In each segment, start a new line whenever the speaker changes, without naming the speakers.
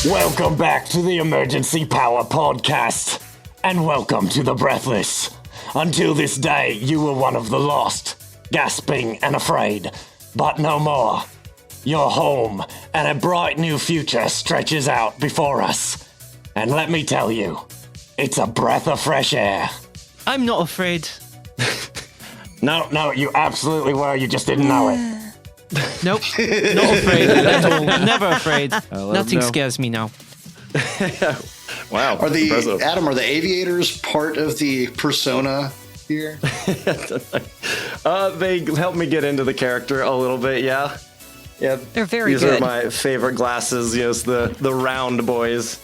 Welcome back to the Emergency Power Podcast, and welcome to the Breathless. Until this day, you were one of the lost, gasping and afraid, but no more. You're home, and a bright new future stretches out before us. And let me tell you, it's a breath of fresh air.
I'm not afraid.
No, you absolutely were, you just didn't know it.
Nope, not afraid at all. Never afraid. Nothing scares me now.
Wow.
Are the aviators part of the persona here?
They helped me get into the character a little bit, yeah. Yeah,
they're very
good. These are my favorite glasses, yes, the round boys.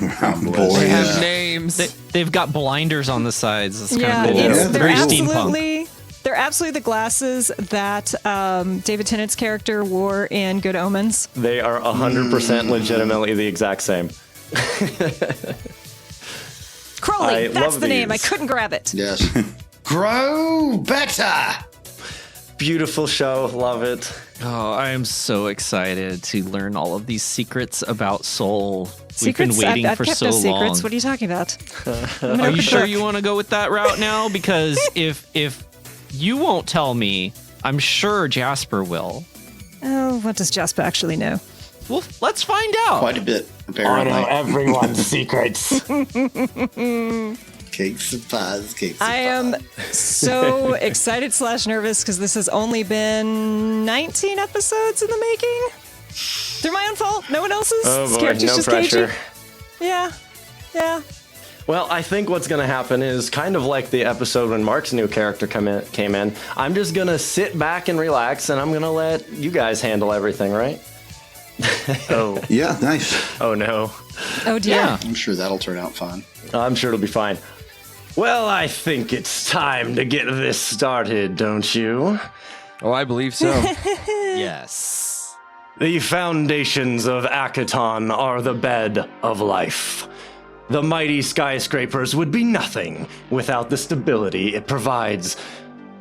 Round boys.
They have names.
They've got blinders on the sides. It's
yeah,
kind of cool.
they're
Very
absolutely...
steampunk.
They're absolutely the glasses that David Tennant's character wore in Good Omens.
They are 100% legitimately the exact same.
Crowley, that's the name. I couldn't grab it.
Yes. Grow better.
Beautiful show. Love it.
Oh, I am so excited to learn all of these secrets about Soul.
Secrets?
We've been waiting
I've
for
kept
so
no
long.
secrets. What are you talking about?
Are you sure you want to go with that route now? Because if you won't tell me, I'm sure Jasper will.
Oh, what does Jasper actually know?
Well, let's find out.
Quite a bit,
I
apparently.
know everyone's secrets.
Cakes and pies, cakes and
I am so excited / nervous because this has only been 19 episodes in the making. Through my own fault. No one else's.
Oh boy,
Character's
no
just
pressure.
cagey. Yeah.
Well, I think what's going to happen is kind of like the episode when Mark's new character came in. I'm just going to sit back and relax, and I'm going to let you guys handle everything, right?
Oh. Yeah, nice.
Oh, no.
Oh, dear.
Yeah.
I'm sure that'll turn out fine.
I'm sure it'll be fine. Well, I think it's time to get this started, don't you?
Oh, I believe so.
Yes.
The foundations of Akaton are the bed of life. The mighty skyscrapers would be nothing without the stability it provides.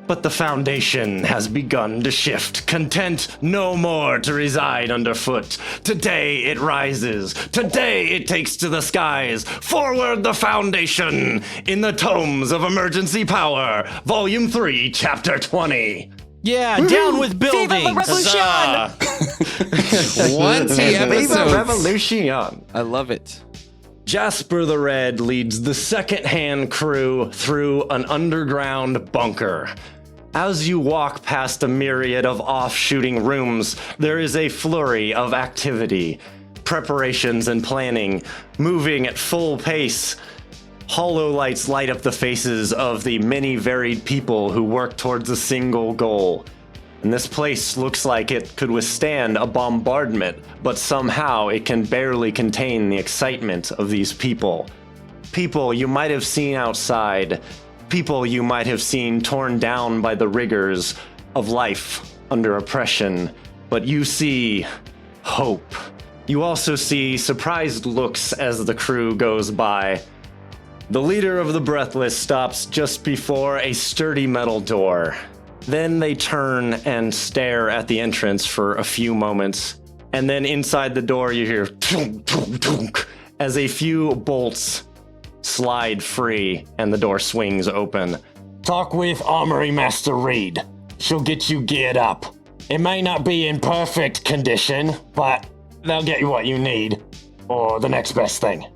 But the foundation has begun to shift, content no more to reside underfoot. Today it rises. Today it takes to the skies. Forward the foundation in the tomes of Emergency Power, Volume 3, Chapter 20.
Yeah, down with
Viva la
buildings.
revolution!
20
Viva
episodes.
Revolution.
I love it.
Jasper the Red leads the second-hand crew through an underground bunker. As you walk past a myriad of off-shooting rooms, there is a flurry of activity, preparations and planning, moving at full pace. Hollow lights light up the faces of the many varied people who work towards a single goal. And this place looks like it could withstand a bombardment, but somehow it can barely contain the excitement of these people. People you might have seen outside, people you might have seen torn down by the rigors of life under oppression, but you see hope. You also see surprised looks as the crew goes by. The leader of the Breathless stops just before a sturdy metal door. Then they turn and stare at the entrance for a few moments. And then inside the door you hear tunk, tunk, tunk, as a few bolts slide free and the door swings open.
Talk with Armory Master Reed. She'll get you geared up. It may not be in perfect condition, but they'll get you what you need, or the next best thing.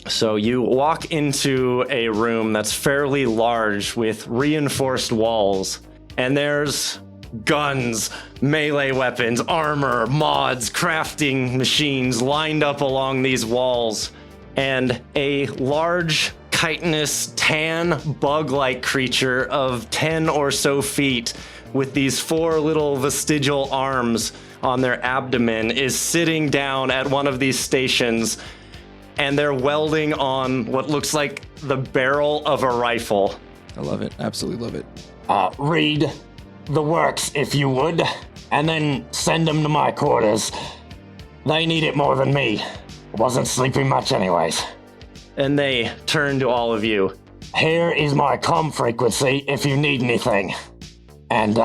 So you walk into a room that's fairly large with reinforced walls, and there's guns, melee weapons, armor, mods, crafting machines lined up along these walls, and a large, chitinous, tan, bug-like creature of 10 or so feet with these 4 little vestigial arms on their abdomen is sitting down at one of these stations, and they're welding on what looks like the barrel of a rifle.
I love it. Absolutely love it.
Read the works, if you would, and then send them to my quarters. They need it more than me. Wasn't sleeping much anyways.
And they turn to all of you.
Here is my comm frequency if you need anything. And,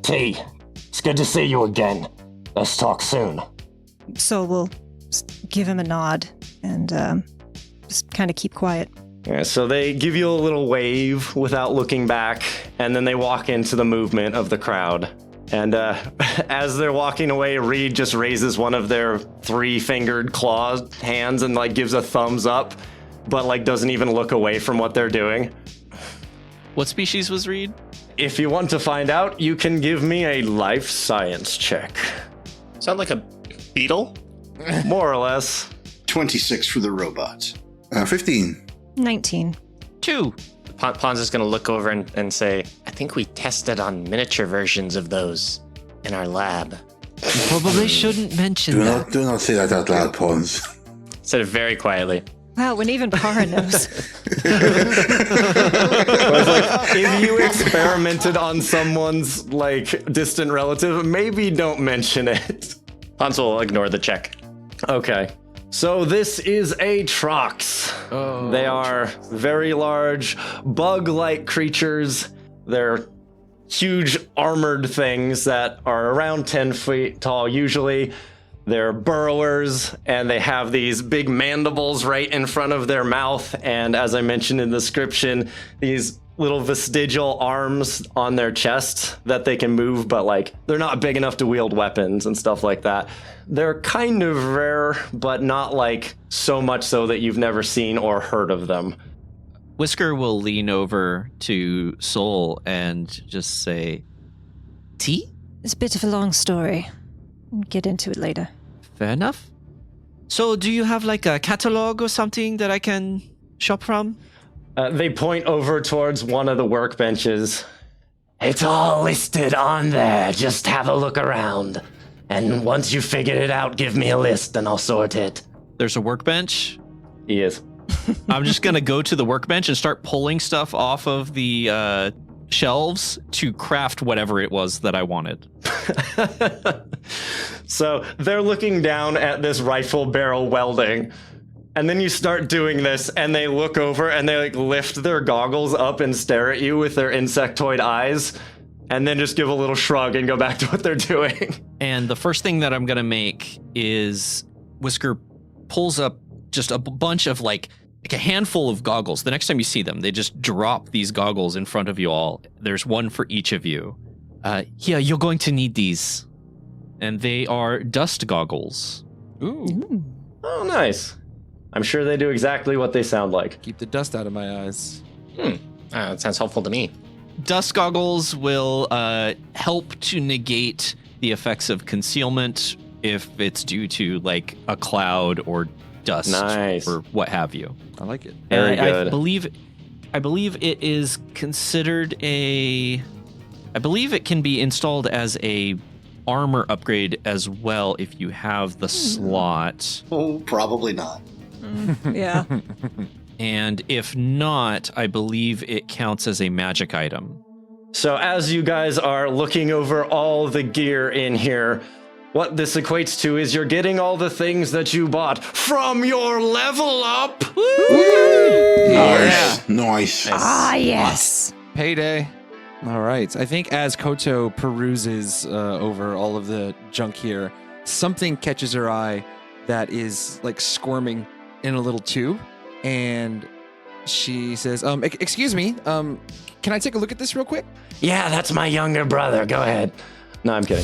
T, it's good to see you again. Let's talk soon.
So will just give him a nod and just kind of keep quiet.
Yeah, so they give you a little wave without looking back, and then they walk into the movement of the crowd. And as they're walking away, Reed just raises one of their 3-fingered clawed hands and like gives a thumbs up, but like doesn't even look away from what they're doing.
What species was Reed?
If you want to find out, you can give me a life science check.
Sound like a beetle?
More or less.
26 for the robot.
15.
19.
2.
Pons is going to look over and say, I think we tested on miniature versions of those in our lab.
Probably shouldn't mention that.
Do not say that out loud, Pons.
Said it very quietly.
Wow, when even Para knows.
If you experimented on someone's like distant relative, maybe don't mention it.
Pons will ignore the check.
Okay. So this is a Trox. They are very large, bug-like creatures. They're huge armored things that are around 10 feet tall usually. They're burrowers, and they have these big mandibles right in front of their mouth. And as I mentioned in the description, these little vestigial arms on their chest that they can move, but like they're not big enough to wield weapons and stuff like that. They're kind of rare, but not like so much so that you've never seen or heard of them.
Whisker will lean over to Soul and just say, Tea?
It's a bit of a long story. We'll get into it later.
Fair enough. So do you have like a catalog or something that I can shop from?
They point over towards one of the workbenches.
It's all listed on there. Just have a look around. And once you figured it out, give me a list and I'll sort it.
There's a workbench.
He is.
I'm just going to go to the workbench and start pulling stuff off of the shelves to craft whatever it was that I wanted.
So they're looking down at this rifle barrel welding. And then you start doing this, and they look over and they like lift their goggles up and stare at you with their insectoid eyes, and then just give a little shrug and go back to what they're doing.
And the first thing that I'm going to make is Whisker pulls up just a bunch of like a handful of goggles. The next time you see them, they just drop these goggles in front of you all. There's one for each of you. Here, you're going to need these. And they are dust goggles.
Ooh.
Oh, nice. I'm sure they do exactly what they sound like.
Keep the dust out of my eyes.
That sounds helpful to me.
Dust goggles will help to negate the effects of concealment if it's due to like a cloud or dust
Nice.
or what have you.
I like it.
Very good.
I believe it is considered I believe it can be installed as a armor upgrade as well if you have the slot.
Oh, probably not.
Yeah.
And if not, I believe it counts as a magic item.
So as you guys are looking over all the gear in here, what this equates to is you're getting all the things that you bought from your level up.
Nice.
Ah, yes.
Payday. All right. I think as Koto peruses over all of the junk here, something catches her eye that is like squirming in a little tube. And she says, excuse me, can I take a look at this real quick?
Yeah, that's my younger brother. Go ahead.
No, I'm kidding.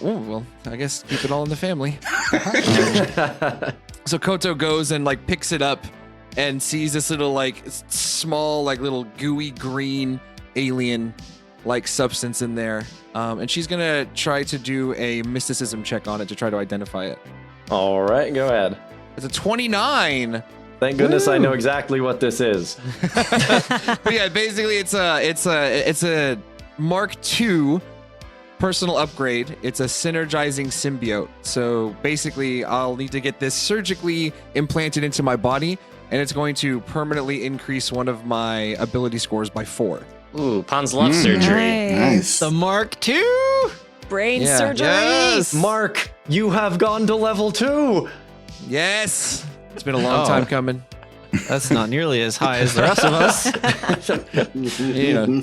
Well, I guess keep it all in the family. So Koto goes and like picks it up and sees this little like small like little gooey green alien like substance in there. And she's gonna try to do a mysticism check on it to try to identify it.
All right, go ahead.
It's a 29.
Thank goodness I know exactly what this is.
But yeah, basically it's a Mark II personal upgrade. It's a synergizing symbiote. So basically I'll need to get this surgically implanted into my body, and it's going to permanently increase one of my ability scores by 4.
Ooh, Pons loves surgery.
Nice.
The Mark II?
Brain
Yeah.
surgery.
Yes.
Mark, you have gone to level 2.
Yes. It's been a long time coming.
That's not nearly as high as the rest of us.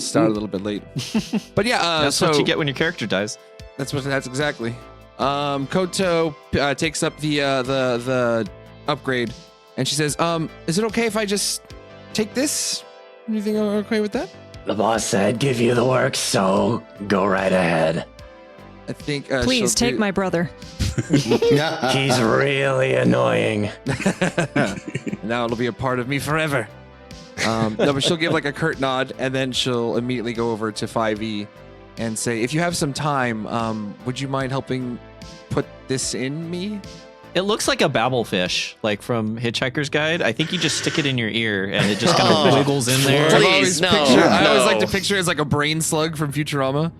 Start a little bit late. But yeah,
That's
so
what you get when your character dies.
that's exactly. Koto takes up the upgrade, and she says, "Is it okay if I just take this? Anything okay with that?"
The boss said give you the work, so go right ahead.
I think.
Please
she'll
take my brother.
He's really annoying.
Now it'll be a part of me forever. No, but she'll give like a curt nod, and then she'll immediately go over to 5e and say, "If you have some time, would you mind helping put this in me?"
It looks like a babblefish, like from Hitchhiker's Guide. I think you just stick it in your ear and it just kind of wiggles in there.
Please, no,
I always like
no.
to picture it as like a brain slug from Futurama.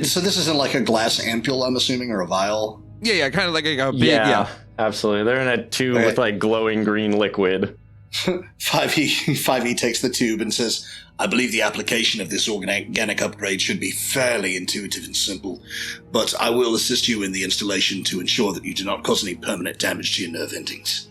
So this isn't like a glass ampule, I'm assuming, or a vial.
Yeah, kind of like a big,
Yeah, absolutely. They're in a tube with like glowing green liquid.
5e takes the tube and says, I believe the application of this organic upgrade should be fairly intuitive and simple, but I will assist you in the installation to ensure that you do not cause any permanent damage to your nerve endings.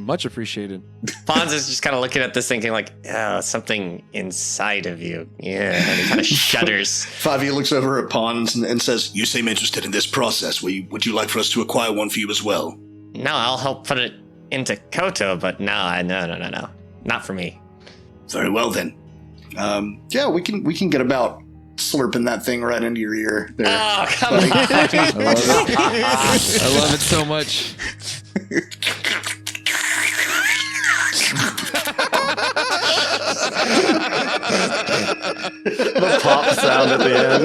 Much appreciated.
Pons is just kind of looking at this thinking like, oh, something inside of you. Yeah, and he kind of shudders.
5e looks over at Pons and says, you seem interested in this process. Would you like for us to acquire one for you as well?
No, I'll help put it into Koto, but no, not for me.
Very well then. Yeah, we can get about slurping that thing right into your ear there.
Oh, come on.
I love it so much.
The pop sound at the end.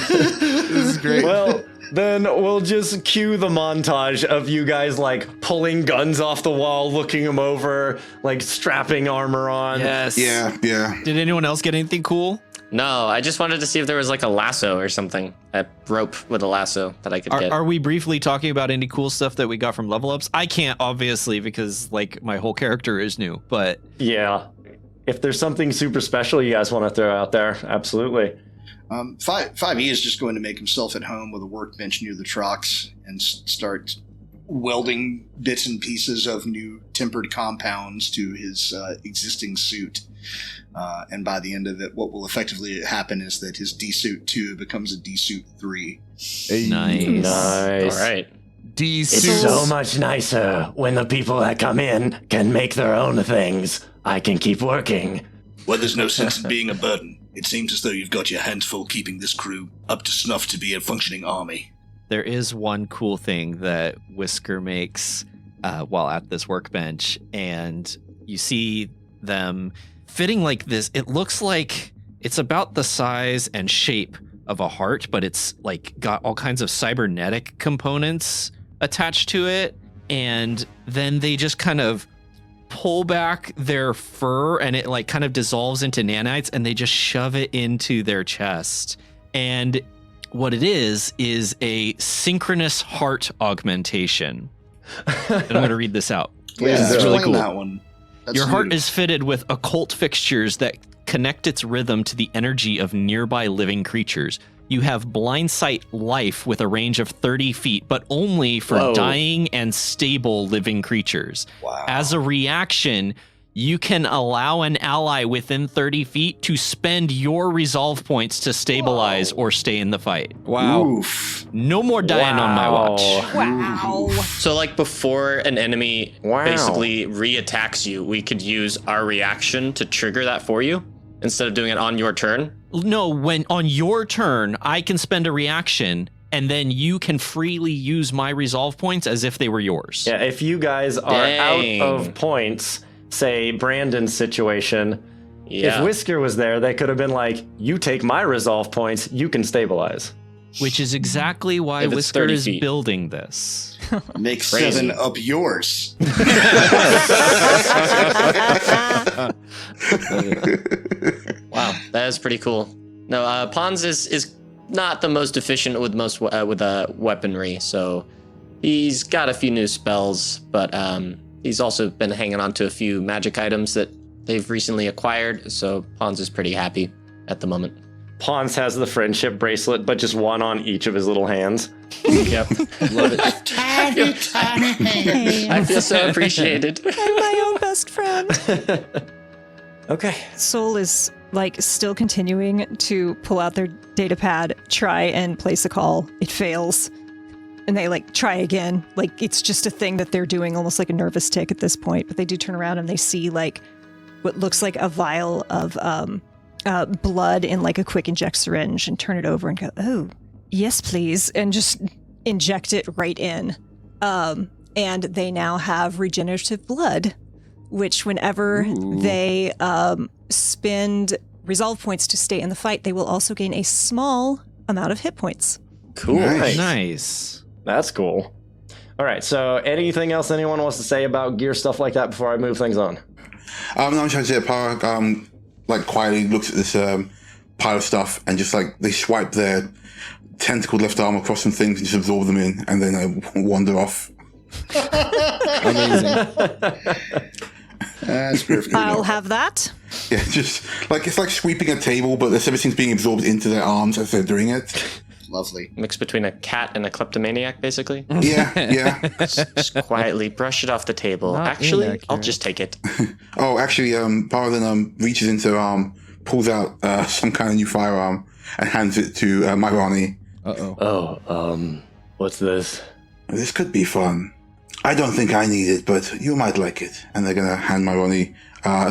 This is great.
Well, then we'll just cue the montage of you guys like pulling guns off the wall, looking them over, like strapping armor on.
Yes.
Yeah.
Did anyone else get anything cool?
No, I just wanted to see if there was like a lasso or something, a rope with a lasso that I could get.
Are we briefly talking about any cool stuff that we got from level ups? I can't, obviously, because like my whole character is new, but
Yeah. If there's something super special you guys want to throw out there, absolutely.
5e is just going to make himself at home with a workbench near the trucks and start welding bits and pieces of new tempered compounds to his existing suit. And by the end of it, what will effectively happen is that his D-suit 2 becomes a D-suit 3.
nice.
All right.
It's so much nicer when the people that come in can make their own things. I can keep working.
Well, there's no sense in being a burden. It seems as though you've got your hands full keeping this crew up to snuff to be a functioning army.
There is one cool thing that Whisker makes while at this workbench, and you see them fitting like this. It looks like it's about the size and shape of a heart, but it's like got all kinds of cybernetic components attached to it, and then they just kind of pull back their fur and it like kind of dissolves into nanites, and they just shove it into their chest. And what it is a synchronous heart augmentation. And I'm going to read this out.
Yeah,
It's really
explain
cool.
that one. That's
Your heart
new.
is fitted with occult fixtures that connect its rhythm to the energy of nearby living creatures. You have blind sight life with a range of 30 feet, but only for
Whoa.
dying and stable living creatures.
Wow.
As a reaction, you can allow an ally within 30 feet to spend your resolve points to stabilize or stay in the fight.
Wow.
Oof.
No more dying on my watch.
Wow.
So like before an enemy
Wow.
basically re-attacks you, we could use our reaction to trigger that for you instead of doing it on your turn.
No, when on your turn, I can spend a reaction, and then you can freely use my resolve points as if they were yours.
Yeah, if you guys are
Dang.
out of points, say Brandon's situation,
Yeah.
if Whisker was there, they could have been like, you take my resolve points, you can stabilize.
Which is exactly why
If it's
Whisker
30
is
feet.
building this.
Make
Crazy.
7 up yours.
Wow, that is pretty cool. No, Pons is not the most efficient with weaponry, so he's got a few new spells, but he's also been hanging on to a few magic items that they've recently acquired, so Pons is pretty happy at the moment.
Pons has the friendship bracelet, but just one on each of his little hands.
Yep, love it.
Tiny, tiny hands.
I feel so appreciated.
I'm my own best friend.
Okay.
Soul is like still continuing to pull out their data pad, try and place a call. It fails. And they like try again. Like it's just a thing that they're doing, almost like a nervous tick at this point. But they do turn around and they see like what looks like a vial of blood in like a quick inject syringe and turn it over and go, "Oh, yes, please," and just inject it right in. And they now have regenerative blood, which whenever they spend resolve points to stay in the fight, they will also gain a small amount of hit points.
Cool.
Nice.
That's cool. All right, so anything else anyone wants to say about gear stuff like that before I move things on?
No, I'm trying to say, Park, like quietly looks at this pile of stuff and just like they swipe their tentacled left arm across some things and just absorb them in, and then they wander off.
Amazing.
That's perfect.
I'll have that.
Yeah, just like it's like sweeping a table, but everything's being absorbed into their arms as they're doing it.
Lovely.
Mix between a cat and a kleptomaniac, basically.
Yeah.
Just quietly brush it off the table.
Not
Actually,
inaccurate.
I'll just take it.
Oh, actually, Para then reaches into her arm, pulls out some kind of new firearm, and hands it to Myrani.
Uh-oh.
Oh, what's this?
This could be fun. I don't think I need it, but you might like it. And they're gonna hand Myrani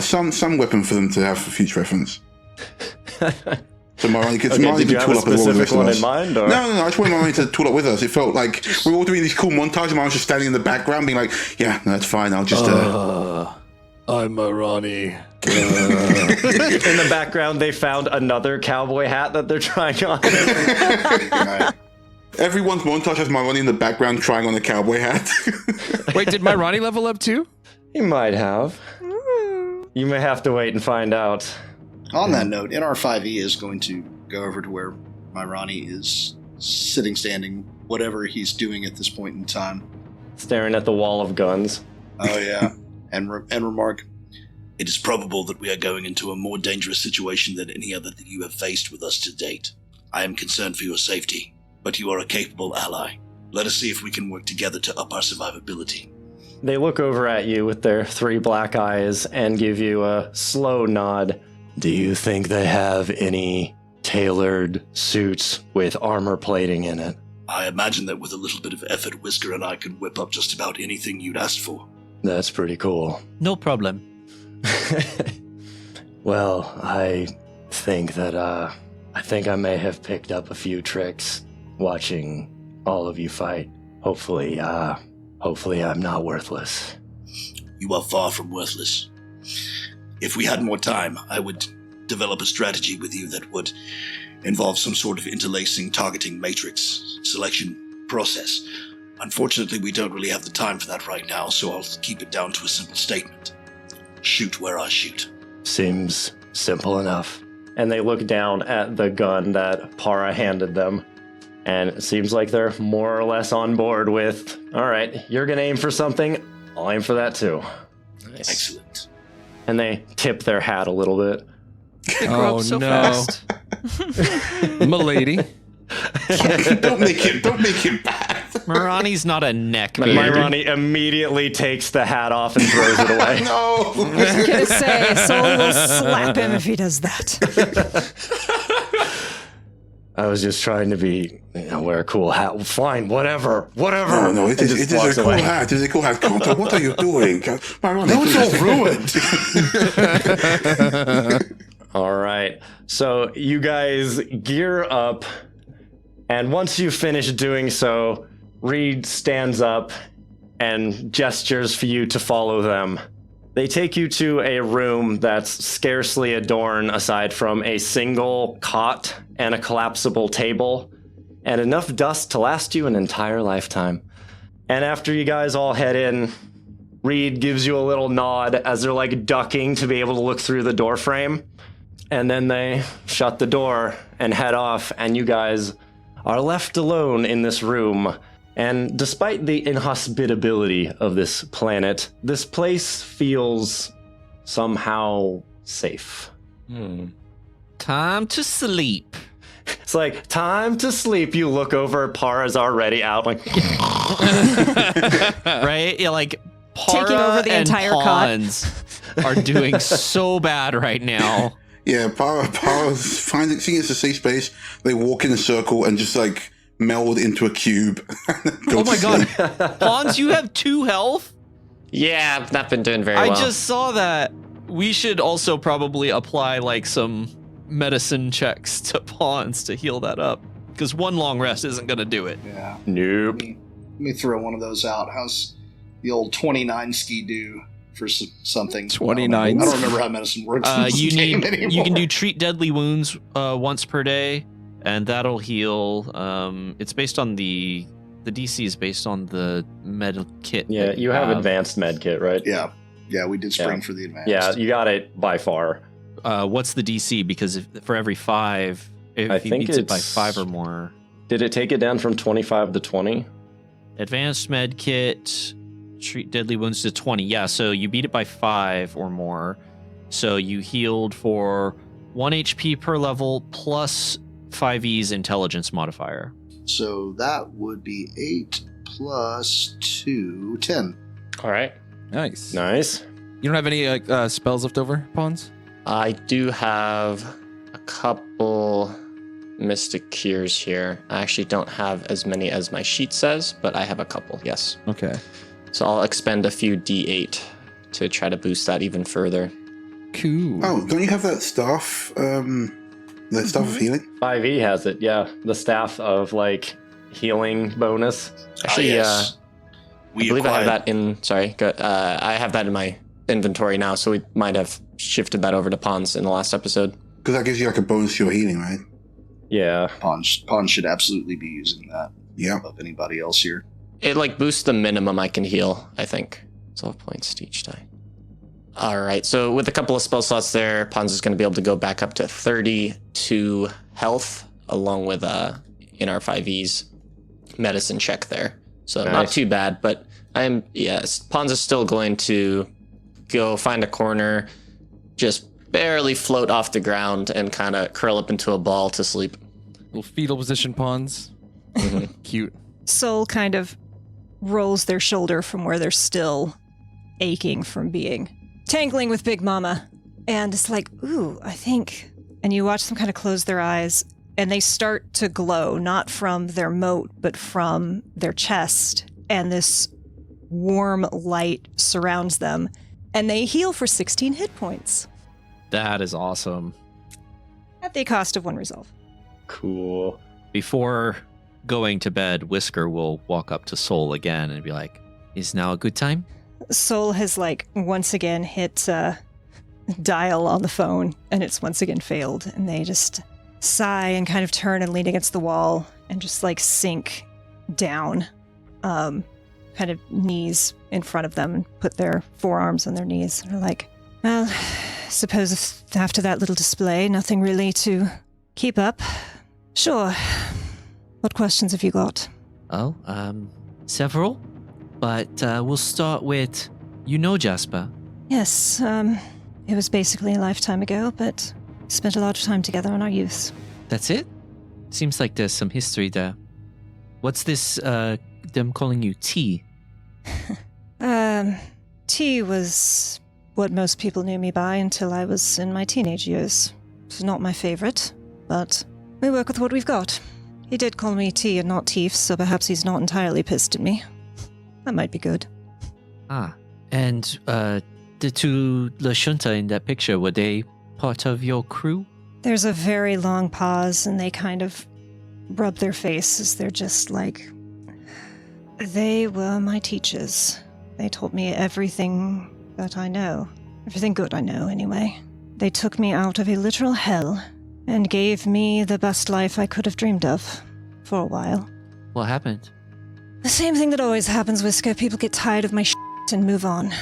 some weapon for them to have for future reference. So Myrani could,
Did you have a
tool up with all the
specific
rest of
one
us.
in mind? Or?
No, I just wanted Myrani to tool up with us. It felt like we were all doing these cool montages, and I was just standing in the background being like, yeah, no, that's fine, I'll just...
I'm Marani.
In the background, they found another cowboy hat that they're trying on.
Right.
Everyone's montage has Myrani in the background trying on a cowboy hat.
Wait, did my Ronnie level up too?
You might have. You may have to wait and find out.
On that note, NR5E is going to go over to where Myrani is sitting, standing, whatever he's doing at this point in time.
Staring at the wall of guns.
Oh, yeah. and remark,
It is probable that we are going into a more dangerous situation than any other that you have faced with us to date. I am concerned for your safety, but you are a capable ally. Let us see if we can work together to up our survivability.
They look over at you with their 3 black eyes and give you a slow nod. Do you think they have any tailored suits with armor plating in it?
I imagine that with a little bit of effort, Whisker and I could whip up just about anything you'd asked for.
That's pretty cool.
No problem.
Well, I think I may have picked up a few tricks watching all of you fight. Hopefully I'm not worthless.
You are far from worthless. If we had more time, I would develop a strategy with you that would involve some sort of interlacing targeting matrix selection process. Unfortunately, we don't really have the time for that right now, so I'll keep it down to a simple statement. Shoot where I shoot.
Seems simple enough. And they look down at the gun that Para handed them. And it seems like they're more or less on board with, all right, you're going to aim for something, I'll aim for that too.
Nice.
Excellent.
And they tip their hat a little bit.
They grow up so fast.
Milady.
don't make him bad.
Marani's not a neck
But
beard.
Myrani immediately takes the hat off and throws it away.
No.
I was gonna say, Soul will slap him if he does that.
I was just trying to be, wear a cool hat. Fine, whatever.
No, it
And
is
just
a
walks
cool
away.
hat. It is a cool hat. Carter, what are you doing? Myrani, no, it's all ruined.
All right. So you guys gear up, and once you finish doing so, Reed stands up and gestures for you to follow them. They take you to a room that's scarcely adorned aside from a single cot and a collapsible table, and enough dust to last you an entire lifetime. And after you guys all head in, Reed gives you a little nod as they're like ducking to be able to look through the door frame. And then they shut the door and head off, and you guys are left alone in this room. And despite the inhospitability of this planet, this place feels somehow safe.
Time to sleep.
It's like, time to sleep. You look over, Para's already out, like,
Right? Yeah, like Para
Taking over the
and
entire cot.
Pawns are doing so bad right now.
Yeah, Para's finding, seeing it's a safe space, they walk in a circle and just like meld into a cube.
Oh my god. Pons, you have 2 health?
Yeah, I've not been doing very well.
I just saw that. We should also probably apply like some medicine checks to Pons to heal that up. Because 1 long rest isn't going to do it.
Yeah.
Nope.
Let me throw one of those out. How's the old 29 ski do for something?
29.
I don't remember how medicine works in this game anymore.
You can do treat deadly wounds once per day, and that'll heal. It's based on the DC is based on the med kit.
Yeah, you have advanced med kit, right?
Yeah. Yeah, we did spring for the advanced.
Yeah, you got it by far.
What's the DC? Because for every 5, if
I
he
think
beats it by
it's-
5 or more.
Did it take it down from 25 to 20?
Advanced med kit, treat deadly wounds to 20. Yeah, so you beat it by 5 or more. So you healed for 1 HP per level plus 5e's intelligence modifier.
So that would be 8 plus 2, 10.
All right.
Nice.
Nice.
You don't have any spells left over, Pawns?
I do have a couple Mystic Cures here. I actually don't have as many as my sheet says, but I have a couple, yes.
Okay.
So I'll expend a few D8 to try to boost that even further.
Cool.
Oh, don't you have that staff? The staff of healing?
5e has it, yeah. The staff of like healing bonus.
Actually,
yes.
I believe I have that in. Sorry, I have that in my inventory now, so we might have shifted that over to Pons in the last episode.
Because that gives you like a bonus to your healing, right?
Yeah.
Pawn should absolutely be using that.
Yeah.
Of anybody else here.
It like boosts the minimum I can heal, I think. 12 points to each die. All right, so with a couple of spell slots there, Pons is going to be able to go back up to 32 health, along with in our 5e's medicine check there. So not
Nice.
too bad, but Pons is still going to go find a corner, just barely float off the ground and kind of curl up into a ball to sleep.
Little fetal position, Pawns. Cute.
Soul kind of rolls their shoulder from where they're still aching from being tangling with Big Mama. And it's like, ooh, I think. And you watch them kind of close their eyes and they start to glow, not from their moat, but from their chest. And this warm light surrounds them. And they heal for 16 hit points
That is awesome.
at the cost of 1 resolve.
Cool.
Before going to bed, Whisker will walk up to Soul again and be like, "Is now a good time?"
Soul has like once again hit dial on the phone and it's once again failed, and they just sigh and kind of turn and lean against the wall and just like sink down, kind of knees in front of them and put their forearms on their knees and are like, well, suppose if after that little display nothing really to keep up, sure. What questions have you got?
Oh, several. But we'll start with, Jasper.
Yes, it was basically a lifetime ago, but spent a lot of time together in our youth.
That's it? Seems like there's some history there. What's this, them calling you T?
T was what most people knew me by until I was in my teenage years. It's not my favorite, but we work with what we've got. He did call me T and not Tief, so perhaps he's not entirely pissed at me. That might be good.
Ah, and the 2 Lashunta in that picture, were they part of your crew?
There's a very long pause, and they kind of rub their faces. They're just like, they were my teachers. They taught me everything that I know. Everything good I know, anyway. They took me out of a literal hell and gave me the best life I could have dreamed of for a while.
What happened?
The same thing that always happens, Whisker. People get tired of my shit and move on.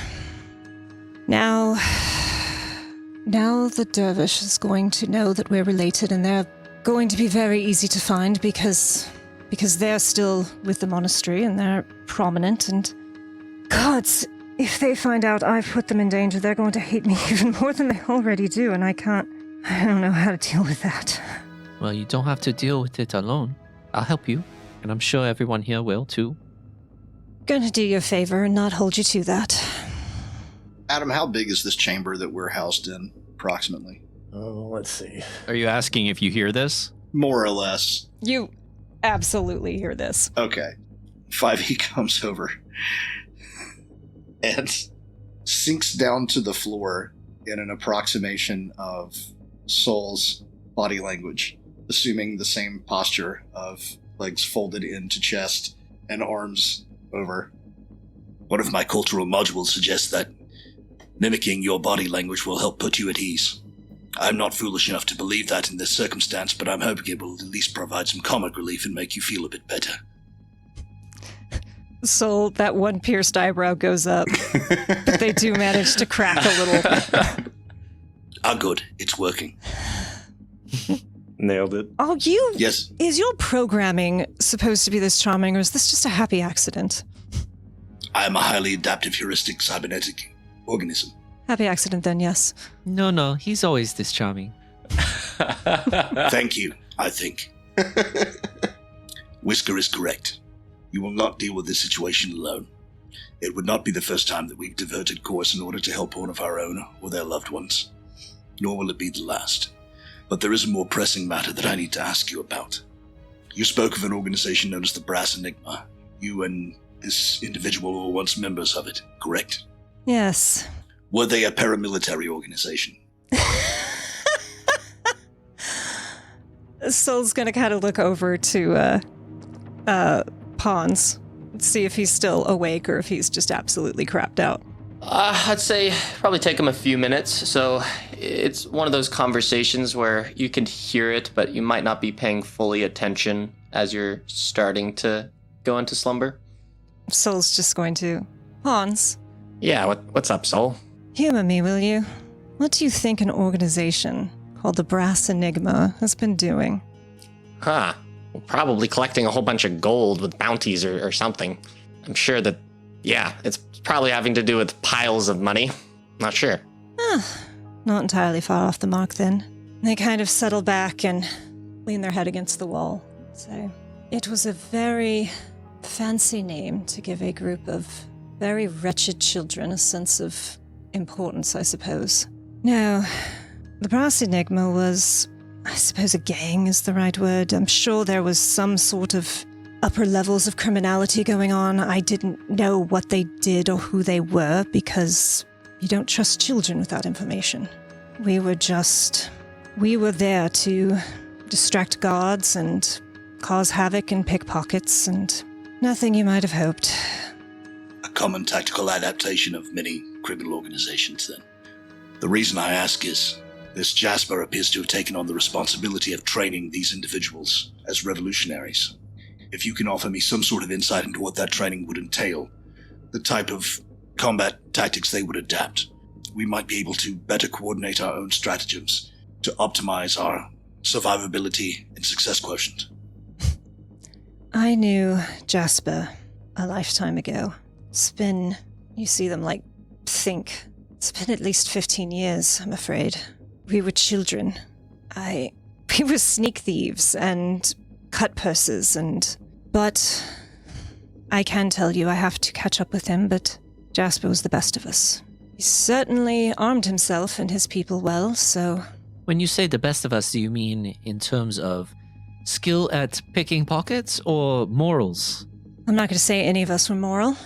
Now the dervish is going to know that we're related, and they're going to be very easy to find because they're still with the monastery and they're prominent, and gods, if they find out I've put them in danger, they're going to hate me even more than they already do, and I don't know how to deal with that.
Well, you don't have to deal with it alone. I'll help you, and I'm sure everyone here will too.
Gonna do you a favor and not hold you to that.
Adam, how big is this chamber that we're housed in, approximately?
Oh, let's see.
Are you asking if you hear this?
More or less.
You absolutely hear this.
Okay. 5e comes over and sinks down to the floor in an approximation of Soul's body language, assuming the same posture of legs folded into chest and arms over.
One of my cultural modules suggests that mimicking your body language will help put you at ease. I'm not foolish enough to believe that in this circumstance, but I'm hoping it will at least provide some comic relief and make you feel a bit better.
So that one pierced eyebrow goes up, but they do manage to crack a little.
Ah, good. It's working.
Nailed it.
Oh, you?
Yes.
Is your programming supposed to be this charming, or is this just a happy accident?
I am a highly adaptive heuristic cybernetic organism.
Happy accident, then, yes.
No, he's always this charming.
Thank you, I think. Whisker is correct. You will not deal with this situation alone. It would not be the first time that we've diverted course in order to help one of our own or their loved ones. Nor will it be the last. But there is a more pressing matter that I need to ask you about. You spoke of an organization known as the Brass Enigma. You and this individual were once members of it, correct?
Yes.
Were they a paramilitary organization?
Soul's gonna kind of look over to Pons, see if he's still awake or if he's just absolutely crapped out.
I'd say probably take him a few minutes. So it's one of those conversations where you can hear it, but you might not be paying fully attention as you're starting to go into slumber.
Soul's just going to... Pons,
Yeah, what's up, Soul?
humor me, will you? What do you think an organization called the Brass Enigma has been doing?
Huh. Probably collecting a whole bunch of gold with bounties or something. I'm sure that, yeah, it's probably having to do with piles of money. Not sure.
Not entirely far off the mark, then. They kind of settle back and lean their head against the wall. So, it was a very fancy name to give a group of very wretched children a sense of importance, I suppose. No, the Brass Enigma was, I suppose a gang is the right word. I'm sure there was some sort of upper levels of criminality going on. I didn't know what they did or who they were because you don't trust children without information. We were there to distract guards and cause havoc and pickpockets and nothing you might have hoped.
A common tactical adaptation of many criminal organizations, then. The reason I ask is, this Jasper appears to have taken on the responsibility of training these individuals as revolutionaries. If you can offer me some sort of insight into what that training would entail, the type of combat tactics they would adapt, we might be able to better coordinate our own stratagems to optimize our survivability and success quotient.
I knew Jasper a lifetime ago. You see them think. It's been at least 15 years, I'm afraid. We were children. We were sneak thieves and cut purses but I can tell you I have to catch up with him, but Jasper was the best of us. He certainly armed himself and his people well, so...
When you say the best of us, do you mean in terms of skill at picking pockets or morals?
I'm not going to say any of us were moral.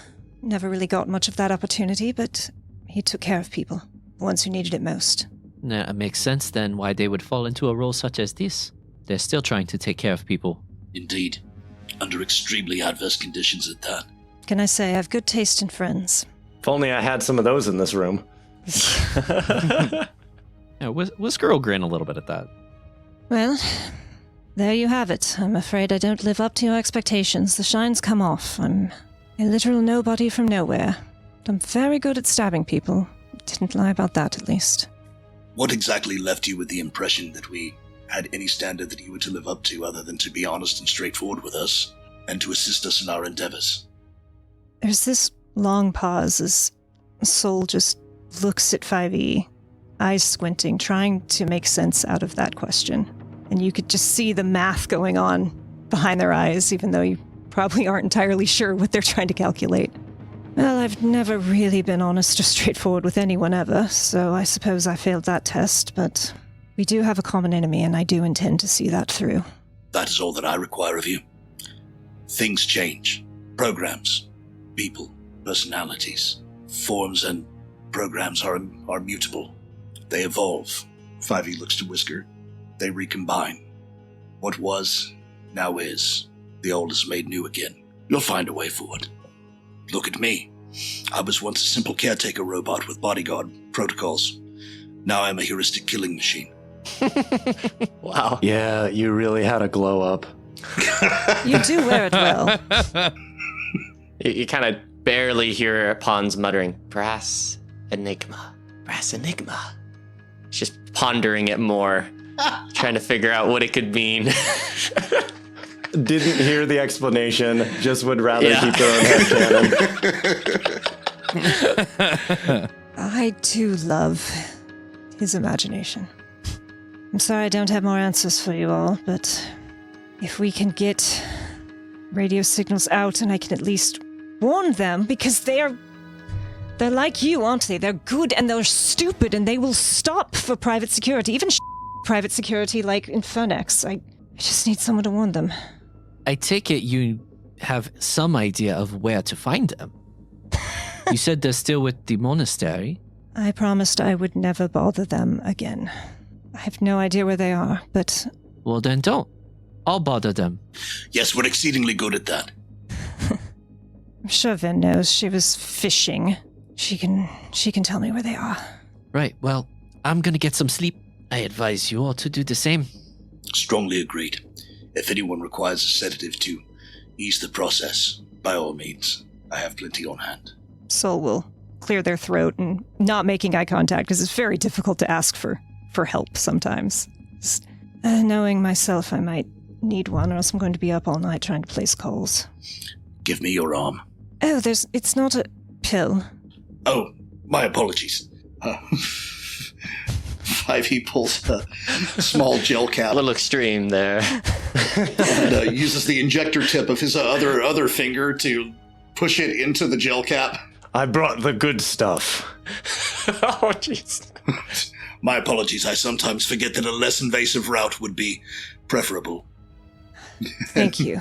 Never really got much of that opportunity, but he took care of people, the ones who needed it most.
Nah, it makes sense then why they would fall into a role such as this. They're still trying to take care of people.
Indeed. Under extremely adverse conditions at that.
Can I say I have good taste in friends?
If only I had some of those in this room.
Yeah, Whisker will grin a little bit at that.
Well, there you have it. I'm afraid I don't live up to your expectations. The shine's come off. I'm a literal nobody from nowhere. I'm very good at stabbing people. Didn't lie about that, at least.
What exactly left you with the impression that we had any standard that you were to live up to other than to be honest and straightforward with us and to assist us in our endeavors?
There's this long pause as Soul just looks at 5e, eyes squinting, trying to make sense out of that question. And you could just see the math going on behind their eyes, even though you probably aren't entirely sure what they're trying to calculate. Well, I've never really been honest or straightforward with anyone ever, so I suppose I failed that test, but We do have a common enemy, and I do intend to see that through.
That is all that I require of you. Things change. Programs, people, personalities, forms and programs are mutable. They evolve. 5e looks to Whisker. They recombine. What was, now is. The old is made new again. You'll find a way forward. Look at me. I was once a simple caretaker robot with bodyguard protocols. Now I'm a heuristic killing machine.
Wow.
Yeah, you really had a glow up.
You do wear it well.
You kind of barely hear Pons muttering, brass enigma, brass enigma. He's just pondering it more, trying to figure out what it could mean.
Didn't hear the explanation, just would rather keep their own headcanon.
I do love his imagination. I'm sorry I don't have more answers for you all, but if we can get radio signals out and I can at least warn them, because they're like you, aren't they? They're good and they're stupid and they will stop for private security, even private security like Infernex. I just need someone to warn them.
I take it you have some idea of where to find them. You said they're still with the monastery.
I promised I would never bother them again. I have no idea where they are, but...
Well, then don't. I'll bother them.
Yes, we're exceedingly good at that.
I'm sure Vin knows. She was fishing. She can tell me where they are.
Right, well, I'm gonna get some sleep. I advise you all to do the same.
Strongly agreed. If anyone requires a sedative to ease the process, by all means, I have plenty on hand.
Sol will clear their throat and not making eye contact, because it's very difficult to ask for help sometimes. Just, knowing myself, I might need one, or else I'm going to be up all night trying to place calls.
Give me your arm.
Oh, it's not a pill.
Oh, my apologies. 5e pulls a small gel cap.
A little extreme there.
And uses the injector tip of his other finger to push it into the gel cap.
I brought the good stuff.
Oh, jeez.
My apologies. I sometimes forget that a less invasive route would be preferable.
Thank you.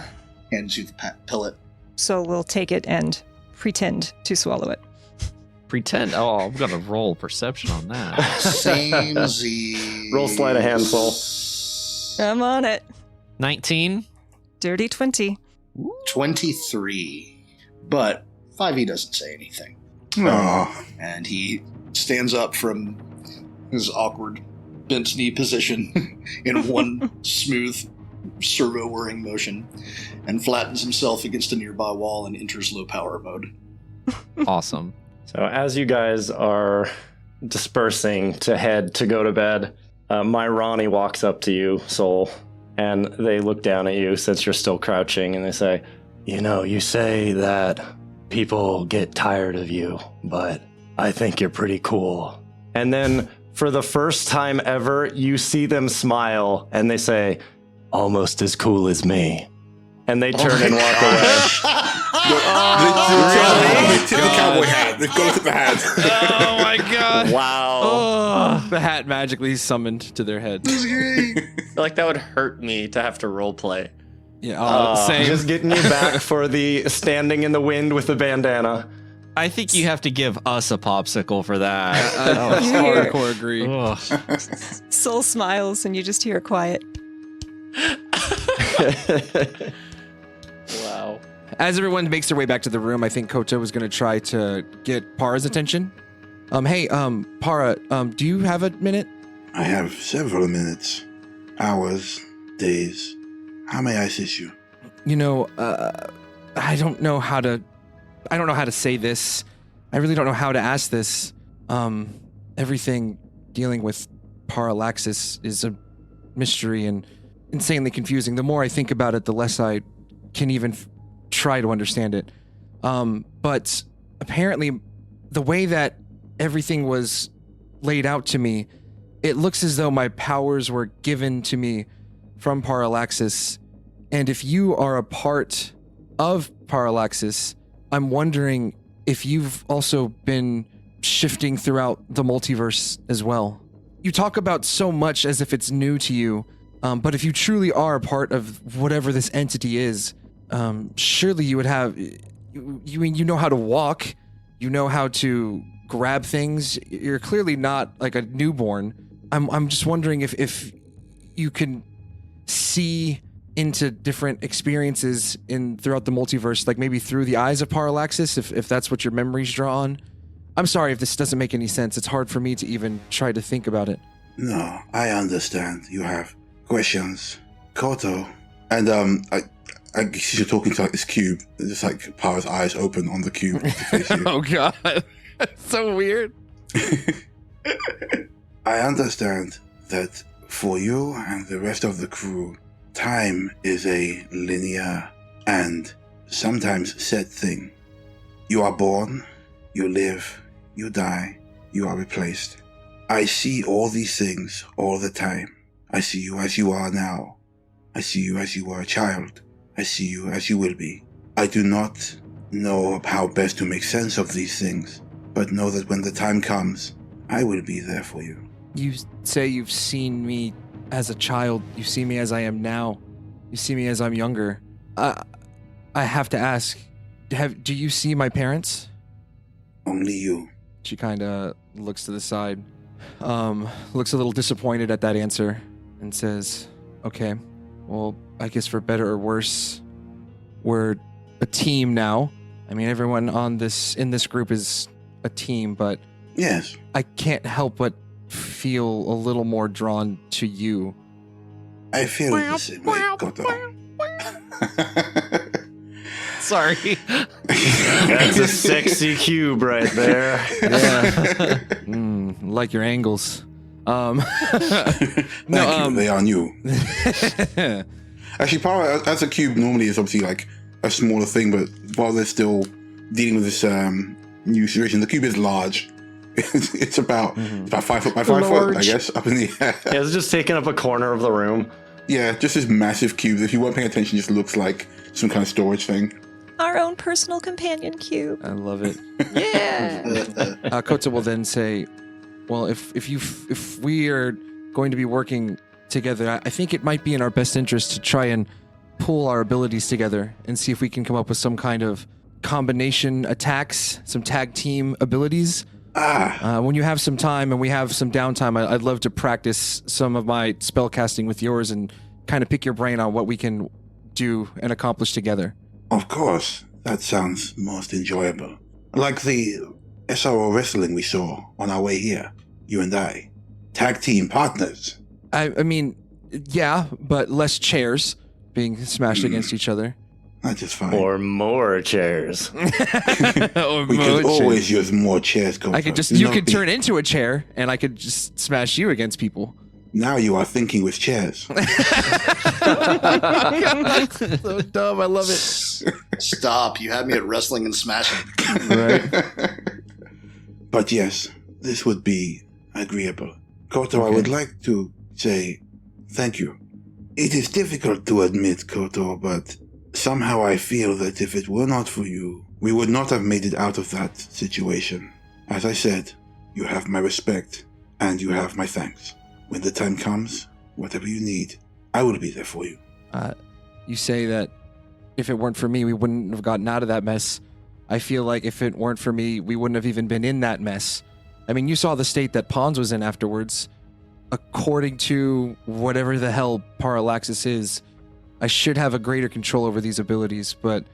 Hands you the pellet.
Sol will take it and pretend to swallow it.
Pretend. Oh, I'm gonna roll perception on that.
Same Z.
Roll sleight of hand, Sol.
I'm on it.
19.
Dirty 20.
23. But 5e doesn't say anything.
Aw.
And he stands up from his awkward bent knee position in one smooth servo-whirring motion and flattens himself against a nearby wall and enters low power mode.
Awesome.
So as you guys are dispersing to head to go to bed, my Ronnie walks up to you, Sol, and they look down at you since you're still crouching, and they say, you know, you say that people get tired of you, but I think you're pretty cool. And then for the first time ever, you see them smile, and they say, almost as cool as me. And they turn and walk away.
They took the cowboy hat. They've got to the hat.
Oh my god.
Wow.
Oh, the hat magically summoned to their head.
I feel like that would hurt me to have to roleplay.
Yeah, same.
Just getting you back for the standing in the wind with the bandana.
I think you have to give us a popsicle for that.
I hardcore agree.
Ugh.
Sol smiles and you just hear quiet.
Wow.
As everyone makes their way back to the room, I think Kota was going to try to get Para's attention. Hey, Para, do you have a minute?
I have several minutes, hours, days. How may I assist you?
You know, I don't know how to say this. I really don't know how to ask this. Everything dealing with Parallaxis is a mystery and insanely confusing. The more I think about it, the less I can even try to understand it. But apparently, the way that everything was laid out to me, it looks as though my powers were given to me from Parallaxis. And if you are a part of Parallaxis, I'm wondering if you've also been shifting throughout the multiverse as well. you talk about so much as if it's new to you, but if you truly are a part of whatever this entity is, surely you would have. You know how to walk, you know how to grab things. You're clearly not like a newborn. I'm just wondering if you can see into different experiences throughout the multiverse, like maybe through the eyes of Parallaxis, if that's what your memories draw on. I'm sorry if this doesn't make any sense. It's hard for me to even try to think about it.
No, I understand. You have questions. Koto. And I guess you're talking to like this cube. Just like Power's eyes open on the cube to face you.
Oh god. That's so weird.
I understand that for you and the rest of the crew, time is a linear and sometimes set thing. You are born, you live, you die, you are replaced. I see all these things all the time. I see you as you are now. I see you as you were a child. I see you as you will be. I do not know how best to make sense of these things, but know that when the time comes, I will be there for you.
You say you've seen me as a child. You see me as I am now. You see me as I'm younger. I have to ask, do you see my parents?
Only you.
She kind of looks to the side, looks a little disappointed at that answer, and says, okay, well, I guess for better or worse, we're a team now. I mean, everyone in this group is a team, but
yes,
I can't help but feel a little more drawn to you.
I feel the same way, Koto.
Sorry.
That's a sexy cube right there.
Yeah. Like your angles.
Thank you. They are new. Actually, Power as a cube normally is obviously like a smaller thing, but while they're still dealing with this new situation, the cube is large. It's about 5 foot by 5 foot, I guess, up in the air.
Yeah, it's just taking up a corner of the room.
Yeah, just this massive cube. If you weren't paying attention, just looks like some kind of storage thing.
Our own personal companion cube.
I love it. Yeah. Kota will then say, "Well, if we are going to be working together, I think it might be in our best interest to try and pool our abilities together and see if we can come up with some kind of combination attacks, some tag team abilities. When you have some time and we have some downtime, I'd love to practice some of my spell casting with yours and kind of pick your brain on what we can do and accomplish together."
Of course, that sounds most enjoyable. Like the SRO wrestling we saw on our way here, you and I. Tag team partners.
I mean, yeah, but less chairs being smashed against each other.
That's just fine.
Or more chairs.
Or
We
more
could always
chairs.
use more chairs, Koto.
I could just, you could turn into a chair and I could just smash you against people.
Now you are thinking with chairs.
So dumb, I love it.
Stop. You had me at wrestling and smashing.
Right.
But yes, this would be agreeable. Koto, I would like to say thank you. It is difficult to admit, Koto, but somehow I feel that if it were not for you, we would not have made it out of that situation. As I said, you have my respect, and you have my thanks. When the time comes, whatever you need, I will be there for you.
You say that if it weren't for me, we wouldn't have gotten out of that mess. I feel like if it weren't for me, we wouldn't have even been in that mess. I mean, you saw the state that Pons was in afterwards. According to whatever the hell Parallaxis is, I should have a greater control over these abilities, but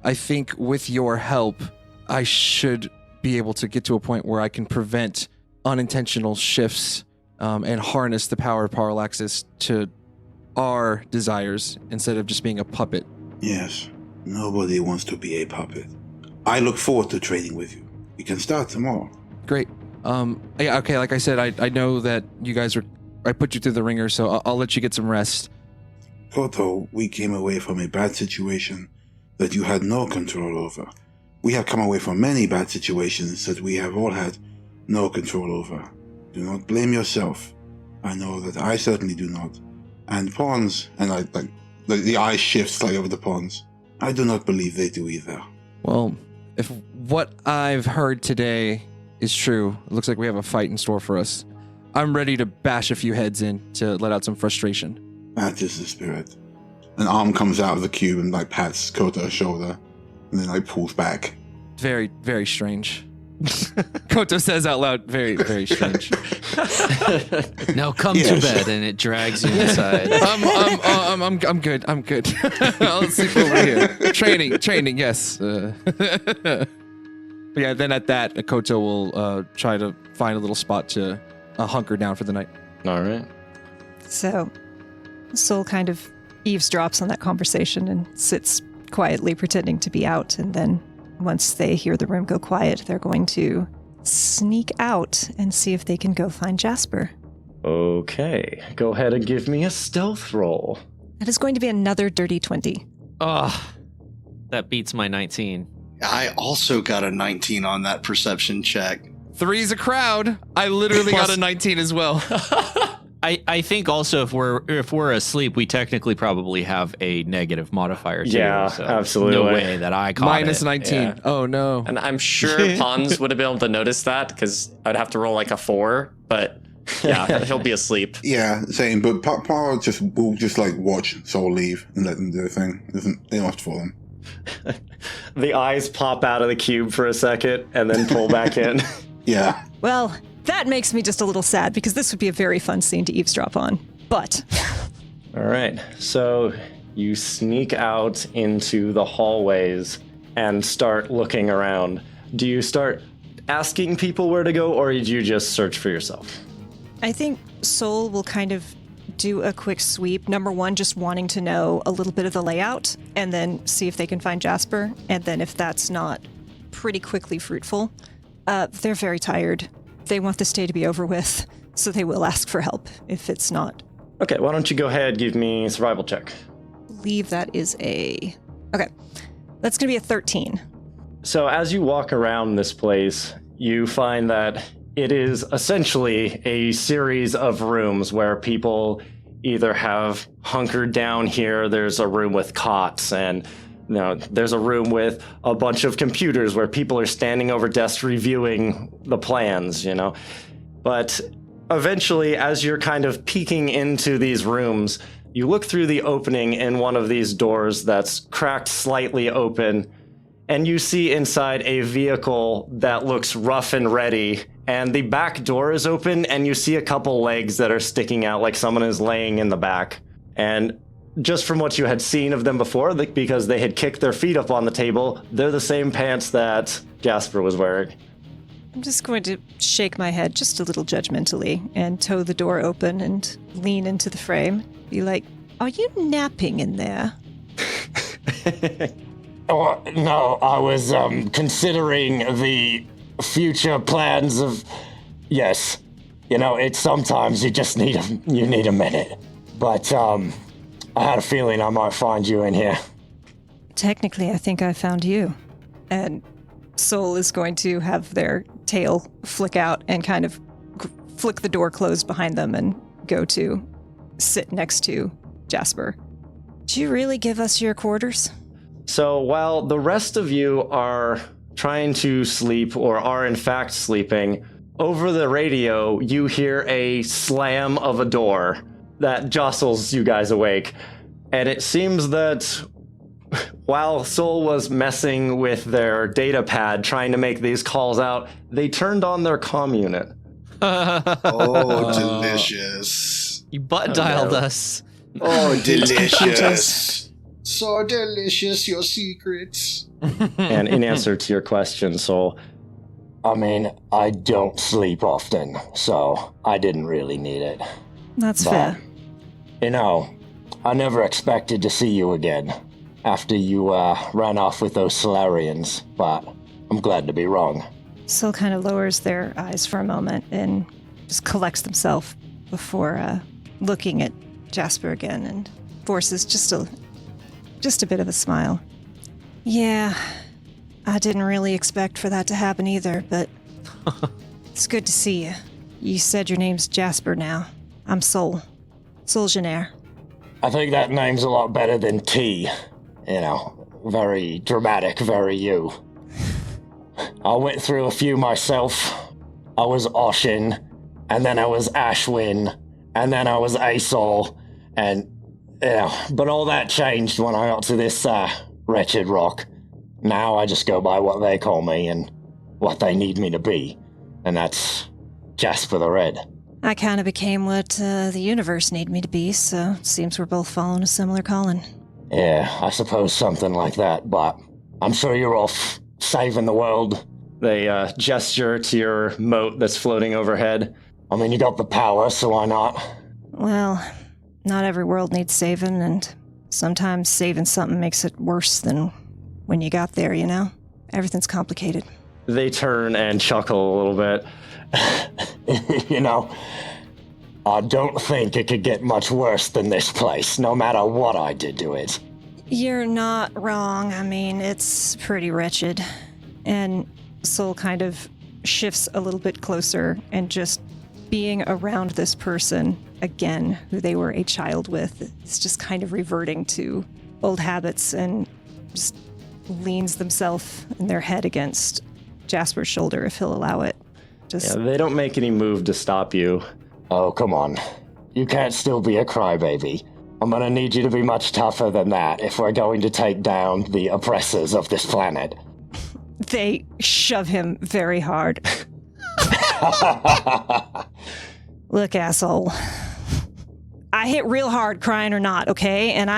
I think with your help, I should be able to get to a point where I can prevent unintentional shifts and harness the power of Parallaxis to our desires instead of just being a puppet.
Yes, nobody wants to be a puppet. I look forward to trading with you. We can start tomorrow.
Great. Yeah, okay, like I said, I know that you guys I put you through the ringer, so I'll let you get some rest.
Koto, we came away from a bad situation that you had no control over. We have come away from many bad situations that we have all had no control over. Do not blame yourself. I know that I certainly do not. And Pawns, and the eye shifts slightly over the Pawns. I do not believe they do either.
Well, if what I've heard today is true, it looks like we have a fight in store for us. I'm ready to bash a few heads in to let out some frustration.
That is the spirit. An arm comes out of the cube and like pats Koto's shoulder, and then like pulls back.
Very, very strange. Koto says out loud, very, very strange.
Now come to bed, and it drags you inside.
I'm good. I'm good. I'll sleep over here. Training, yes. But yeah, then at that, Koto will try to find a little spot to hunker down for the night.
All right.
So, Soul kind of eavesdrops on that conversation and sits quietly pretending to be out, and then once they hear the room go quiet, they're going to sneak out and see if they can go find Jasper.
Okay, go ahead and give me a stealth roll.
That is going to be another dirty 20.
Oh, that beats my 19.
I also got a 19 on that perception check.
3's a crowd. I literally got a 19 as well.
I think also if we're asleep, we technically probably have a negative modifier too.
Yeah,
so
absolutely.
No way that I caught
Minus
it.
19.
Yeah.
Oh no.
And I'm sure Pons would have been able to notice that because I'd have to roll like a 4, but yeah, he'll be asleep.
Yeah, same. But Pa will just like watch Soul leave and let them do their thing. They don't have to follow them.
The eyes pop out of the cube for a second and then pull back in.
Yeah.
Well, that makes me just a little sad because this would be a very fun scene to eavesdrop on. But
All right, so you sneak out into the hallways and start looking around. Do you start asking people where to go, or do you just search for yourself?
I think Soul will kind of do a quick sweep. Number one, just wanting to know a little bit of the layout and then see if they can find Jasper. And then if that's not pretty quickly fruitful, they're very tired. They want this day to be over with, so they will ask for help if it's not.
Okay, why don't you go ahead, give me a survival check.
I believe that is a... Okay, that's going to be a 13.
So as you walk around this place, you find that it is essentially a series of rooms where people either have hunkered down here. There's a room with cots, and there's a room with a bunch of computers where people are standing over desks reviewing the plans, But eventually, as you're kind of peeking into these rooms, you look through the opening in one of these doors that's cracked slightly open, and you see inside a vehicle that looks rough and ready, and the back door is open, and you see a couple legs that are sticking out like someone is laying in the back. And just from what you had seen of them before, because they had kicked their feet up on the table, they're the same pants that Jasper was wearing.
I'm just going to shake my head just a little judgmentally and toe the door open and lean into the frame. Be like, are you napping in there?
Oh, no, I was considering the future plans of... Yes, it's sometimes you just need a minute. But I had a feeling I might find you in here.
Technically, I think I found you. And Soul is going to have their tail flick out and kind of flick the door closed behind them and go to sit next to Jasper. Did you really give us your quarters?
So while the rest of you are trying to sleep or are in fact sleeping, over the radio you hear a slam of a door that jostles you guys awake. And it seems that while Soul was messing with their data pad trying to make these calls out, they turned on their comm unit.
Oh, delicious.
You butt dialed us.
Oh, delicious. So delicious, your secrets.
And in answer to your question, Soul,
I mean, I don't sleep often, so I didn't really need it.
That's
But,
fair.
I never expected to see you again after you ran off with those Solarians, but I'm glad to be wrong.
Soul kind of lowers their eyes for a moment and just collects themselves before looking at Jasper again and forces just a bit of a smile. Yeah, I didn't really expect for that to happen either, but it's good to see you. You said your name's Jasper now. I'm Soul. Soulgenaire.
I think that name's a lot better than T. Very dramatic, very you. I went through a few myself. I was Oshin, and then I was Ashwin, and then I was Asol, and, but all that changed when I got to this, wretched rock. Now I just go by what they call me and what they need me to be, and that's Jasper the Red.
I kind of became what the universe needed me to be, so it seems we're both following a similar calling.
Yeah, I suppose something like that, but I'm sure you're off saving the world.
They gesture to your moat that's floating overhead.
I mean, you got the power, so why not?
Well, not every world needs saving, and sometimes saving something makes it worse than when you got there, you know? Everything's complicated.
They turn and chuckle a little bit.
You know, I don't think it could get much worse than this place, no matter what I did to it.
You're not wrong. I mean, it's pretty wretched. And Soul kind of shifts a little bit closer, and just being around this person again, who they were a child with, is just kind of reverting to old habits, and just leans themselves and their head against Jasper's shoulder if he'll allow it.
Yeah, they don't make any move to stop you.
Oh, come on. You can't still be a crybaby. I'm gonna need you to be much tougher than that if we're going to take down the oppressors of this planet.
They shove him very hard. Look, asshole. I hit real hard, crying or not, okay? And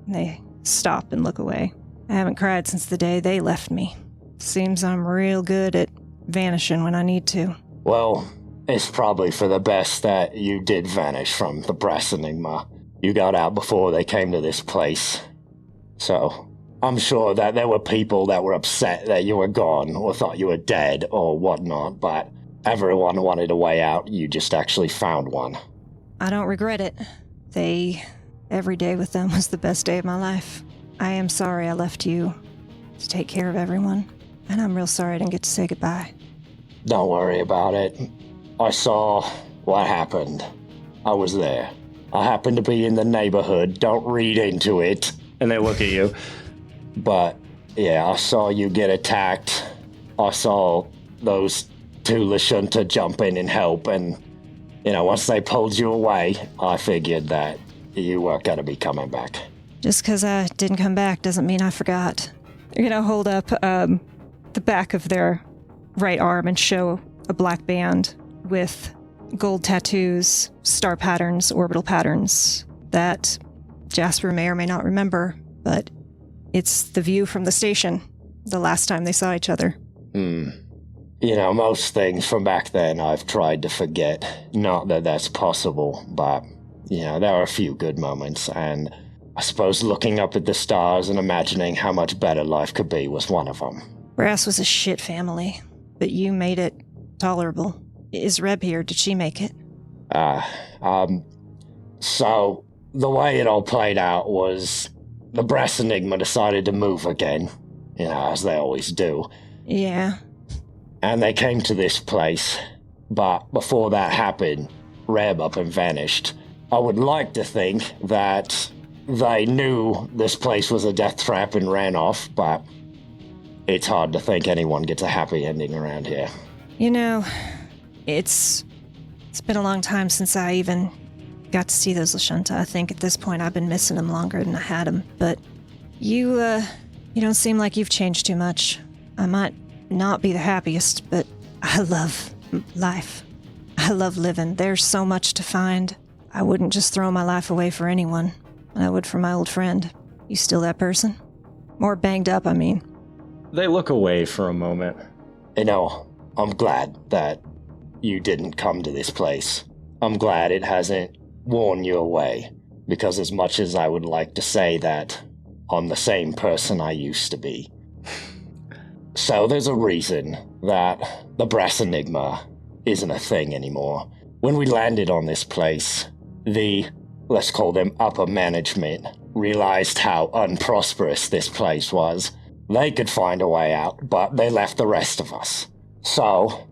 They stop and look away. I haven't cried since the day they left me. Seems I'm real good at vanishing when I need to.
Well, it's probably for the best that you did vanish from the Brass Enigma. You got out before they came to this place. So, I'm sure that there were people that were upset that you were gone or thought you were dead or whatnot, but everyone wanted a way out. You just actually found one.
I don't regret it. Every day with them was the best day of my life. I am sorry I left you to take care of everyone, and I'm real sorry I didn't get to say goodbye.
Don't worry about it. I saw what happened. I was there. I happened to be in the neighborhood. Don't read into it.
And they look at you.
But, yeah, I saw you get attacked. I saw those two Lashunta jump in and help, and, once they pulled you away, I figured that you weren't going to be coming back.
Just because I didn't come back doesn't mean I forgot. They're going to hold up the back of their right arm and show a black band with gold tattoos, star patterns, orbital patterns that Jasper may or may not remember, but it's the view from the station the last time they saw each other.
Most things from back then I've tried to forget. Not that that's possible, but, there are a few good moments, and I suppose looking up at the stars and imagining how much better life could be was one of them.
Brass was a shit family, but you made it tolerable. Is Reb here? Did she make it?
So, the way it all played out was the Brass Enigma decided to move again, as they always do.
Yeah.
And they came to this place, but before that happened, Reb up and vanished. I would like to think that they knew this place was a death trap and ran off, but it's hard to think anyone gets a happy ending around here.
It's been a long time since I even got to see those Lashunta. I think at this point I've been missing them longer than I had them, but you don't seem like you've changed too much. I might not be the happiest, but I love life. I love living. There's so much to find. I wouldn't just throw my life away for anyone. I would for my old friend. You still that person? More banged up, I mean.
They look away for a moment.
I'm glad that you didn't come to this place. I'm glad it hasn't worn you away, because as much as I would like to say that, I'm the same person I used to be. So there's a reason that the Brass Enigma isn't a thing anymore. When we landed on this place, let's call them upper management, realized how unprosperous this place was. They could find a way out, but they left the rest of us. So,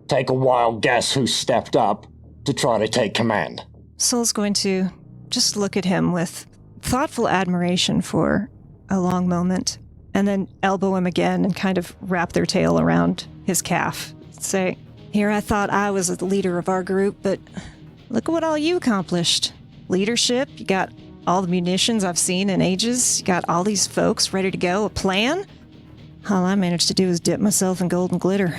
take a wild guess who stepped up to try to take command.
Soul's going to just look at him with thoughtful admiration for a long moment, and then elbow him again and kind of wrap their tail around his calf. Say, Here I thought I was the leader of our group, but look at what all you accomplished. Leadership, you got all the munitions I've seen in ages, you got all these folks ready to go, a plan? All I managed to do was dip myself in golden glitter.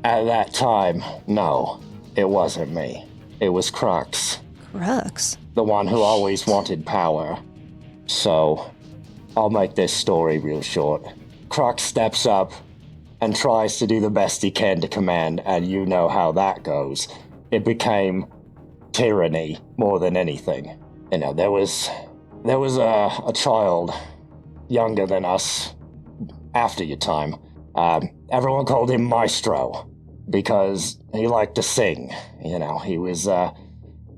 At that time, no, it wasn't me. It was Crux,
Crux?
the one who always wanted power. So, I'll make this story real short. Crux steps up and tries to do the best he can to command, and you know how that goes. It became tyranny more than anything. You know, there was a child younger than us after your time. Everyone called him Maestro because he liked to sing. You know, he was, that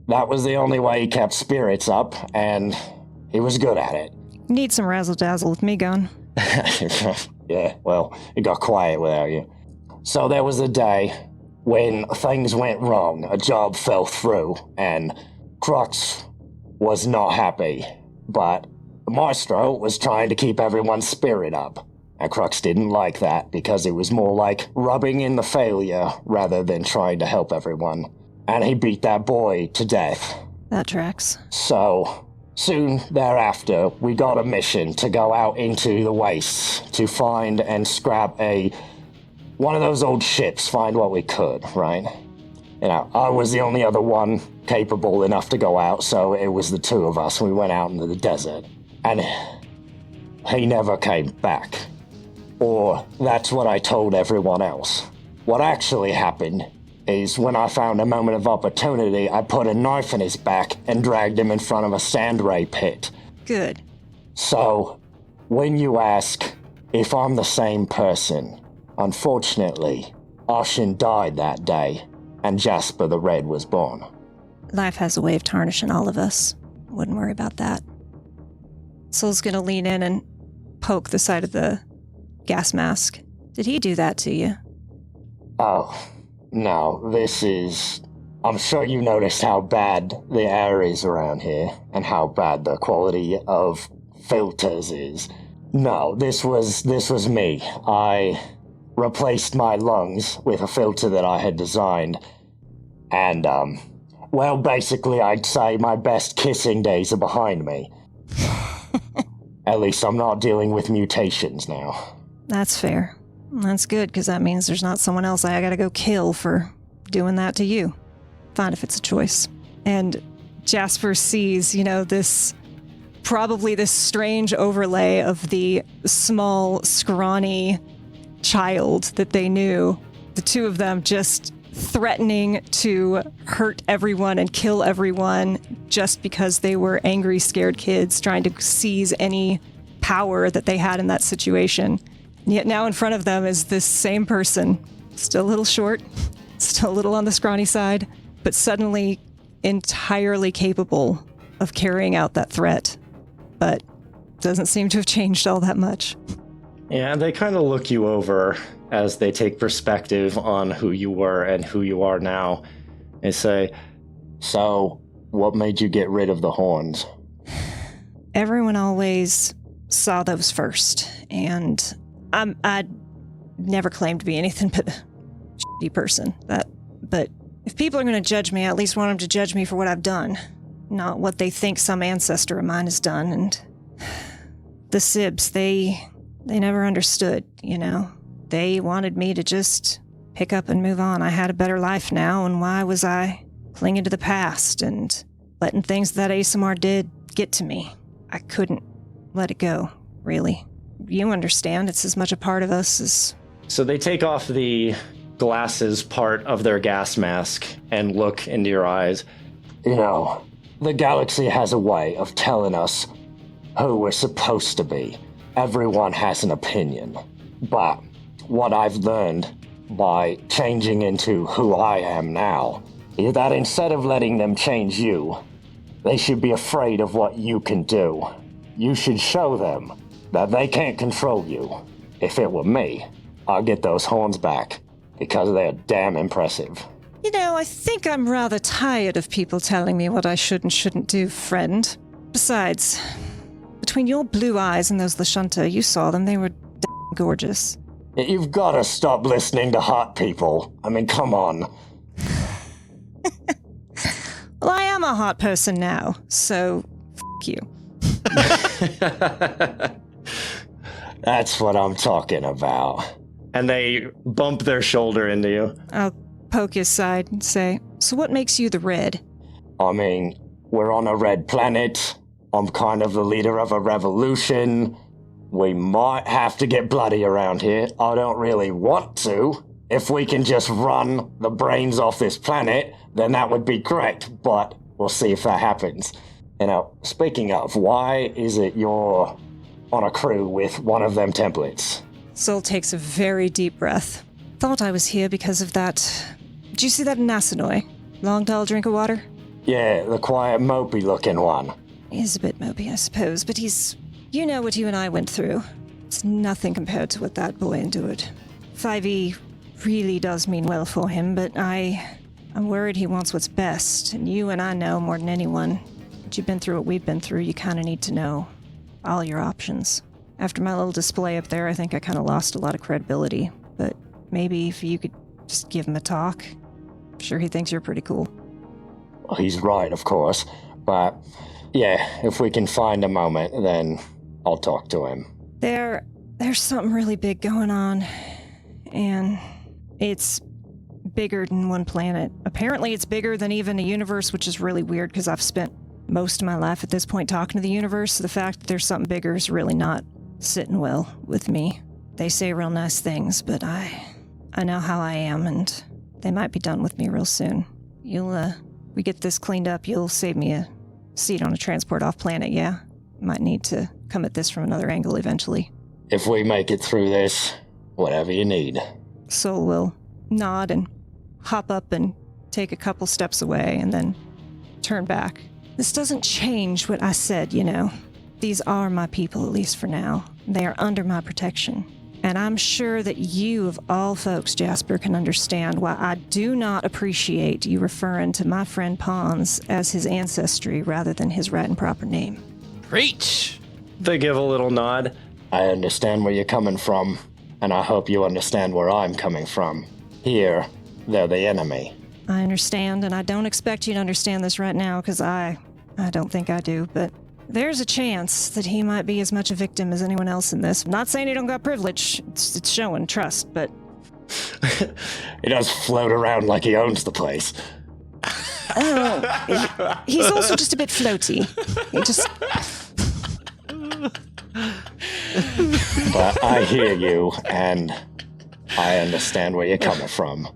was the only way he kept spirits up, and he was good at it.
Need some razzle-dazzle with me gone.
Yeah, well, it got quiet without you. So there was a day when things went wrong, a job fell through, and Crux was not happy. But Maestro was trying to keep everyone's spirit up. And Crux didn't like that because it was more like rubbing in the failure rather than trying to help everyone. And he beat that boy to death.
That tracks.
So, soon thereafter, we got a mission to go out into the wastes to find and scrap one of those old ships, find what we could, right? You know, I was the only other one capable enough to go out, so it was the two of us. We went out into the desert, and he never came back. Or that's what I told everyone else. What actually happened is when I found a moment of opportunity, I put a knife in his back and dragged him in front of a sand ray pit.
Good.
So, when you ask if I'm the same person, unfortunately, Ashen died that day, and Jasper the Red was born.
Life has a way of tarnishing all of us. Wouldn't worry about that. Soul's gonna lean in and poke the side of the gas mask. Did he do that to you?
Oh, no, I'm sure you noticed how bad the air is around here, and how bad the quality of filters is. No, this was me. I replaced my lungs with a filter that I had designed, and, well, basically I'd say my best kissing days are behind me. At least I'm not dealing with mutations now.
That's fair. That's good, because that means there's not someone else I gotta go kill for doing that to you. Fine if it's a choice. And Jasper sees, this strange overlay of the small, scrawny child that they knew. The two of them just threatening to hurt everyone and kill everyone just because they were angry, scared kids trying to seize any power that they had in that situation. And yet now in front of them is this same person, still a little short, still a little on the scrawny side, but suddenly entirely capable of carrying out that threat. But doesn't seem to have changed all that much.
Yeah, they kind of look you over as they take perspective on who you were and who you are now. They say,
So, what made you get rid of the horns?
Everyone always saw those first, and I'd never claimed to be anything but a shitty person. But if people are going to judge me, I at least want them to judge me for what I've done, not what they think some ancestor of mine has done. And the Sibs, they never understood, They wanted me to just pick up and move on. I had a better life now, and why was I clinging to the past and letting things that ASMR did get to me? I couldn't let it go, really. You understand, it's as much a part of us as...
So they take off the glasses part of their gas mask and look into your eyes.
The galaxy has a way of telling us who we're supposed to be. Everyone has an opinion. But what I've learned by changing into who I am now is that instead of letting them change you, they should be afraid of what you can do. You should show them that they can't control you. If it were me, I'd get those horns back, because they're damn impressive.
I think I'm rather tired of people telling me what I should and shouldn't do, friend. Besides, between your blue eyes and those Lashunta, you saw them, they were gorgeous.
You've got to stop listening to hot people. I mean, come on.
Well, I am a hot person now, so f*** you.
That's what I'm talking about.
And they bump their shoulder into you.
I'll poke his side and say, so what makes you the red?
I mean, we're on a red planet. I'm kind of the leader of a revolution. We might have to get bloody around here. I don't really want to. If we can just run the brains off this planet, then that would be great, but we'll see if that happens. You know, speaking of, why is it you're on a crew with one of them templates?
Sol takes a very deep breath. Thought I was here because of that. Did you see that Nasanoi? Long, tall drink of water?
Yeah, the quiet, mopey-looking one.
He's a bit mopey, I suppose, but he's... You know what you and I went through. It's nothing compared to what that boy endured. 5e really does mean well for him, but I'm worried he wants what's best, and you and I know more than anyone. But you've been through what we've been through, you kind of need to know all your options. After my little display up there, I think I kind of lost a lot of credibility, but maybe if you could just give him a talk. I'm sure he thinks you're pretty cool.
Well, he's right, of course, but yeah, if we can find a moment, then I'll talk to him.
There's something really big going on, and it's bigger than one planet. Apparently it's bigger than even a universe, which is really weird because I've spent most of my life at this point talking to the universe, so the fact that there's something bigger is really not sitting well with me. They say real nice things, but I know how I am, and they might be done with me real soon. We get this cleaned up, you'll save me a seat on a transport off planet, yeah? Might need to come at this from another angle eventually.
If we make it through this, whatever you need.
Sol will nod and hop up and take a couple steps away and then turn back. This doesn't change what I said, you know. These are my people, at least for now. They are under my protection. And I'm sure that you, of all folks, Jasper, can understand why I do not appreciate you referring to my friend Pons as his ancestry rather than his right and proper name.
Preach!
They give a little nod.
I understand where you're coming from, and I hope you understand where I'm coming from. Here, they're the enemy.
I understand, and I don't expect you to understand this right now, because I don't think I do, but there's a chance that he might be as much a victim as anyone else in this. I'm not saying he don't got privilege. It's showing trust, but...
He does float around like he owns the place.
Oh, he's also just a bit floaty. He just...
But I hear you, and I understand where you're coming from.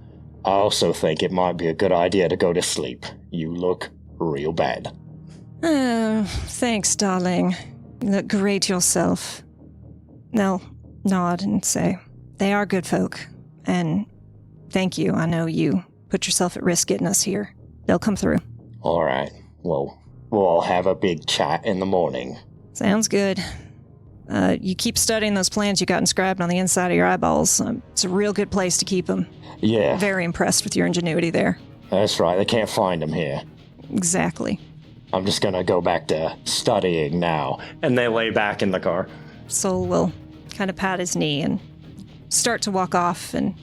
I also think it might be a good idea to go to sleep. You look real bad.
Oh, thanks, darling. You look great yourself. They'll nod and say, they are good folk, and thank you. I know you put yourself at risk getting us here. They'll come through.
All right. Well, we'll all have a big chat in the morning.
Sounds good. You keep studying those plans you got inscribed on the inside of your eyeballs. It's a real good place to keep them.
Yeah.
Very impressed with your ingenuity there.
That's right. They can't find them here.
Exactly.
I'm just gonna go back to studying now.
And they lay back in the car.
Sol will kind of pat his knee and start to walk off and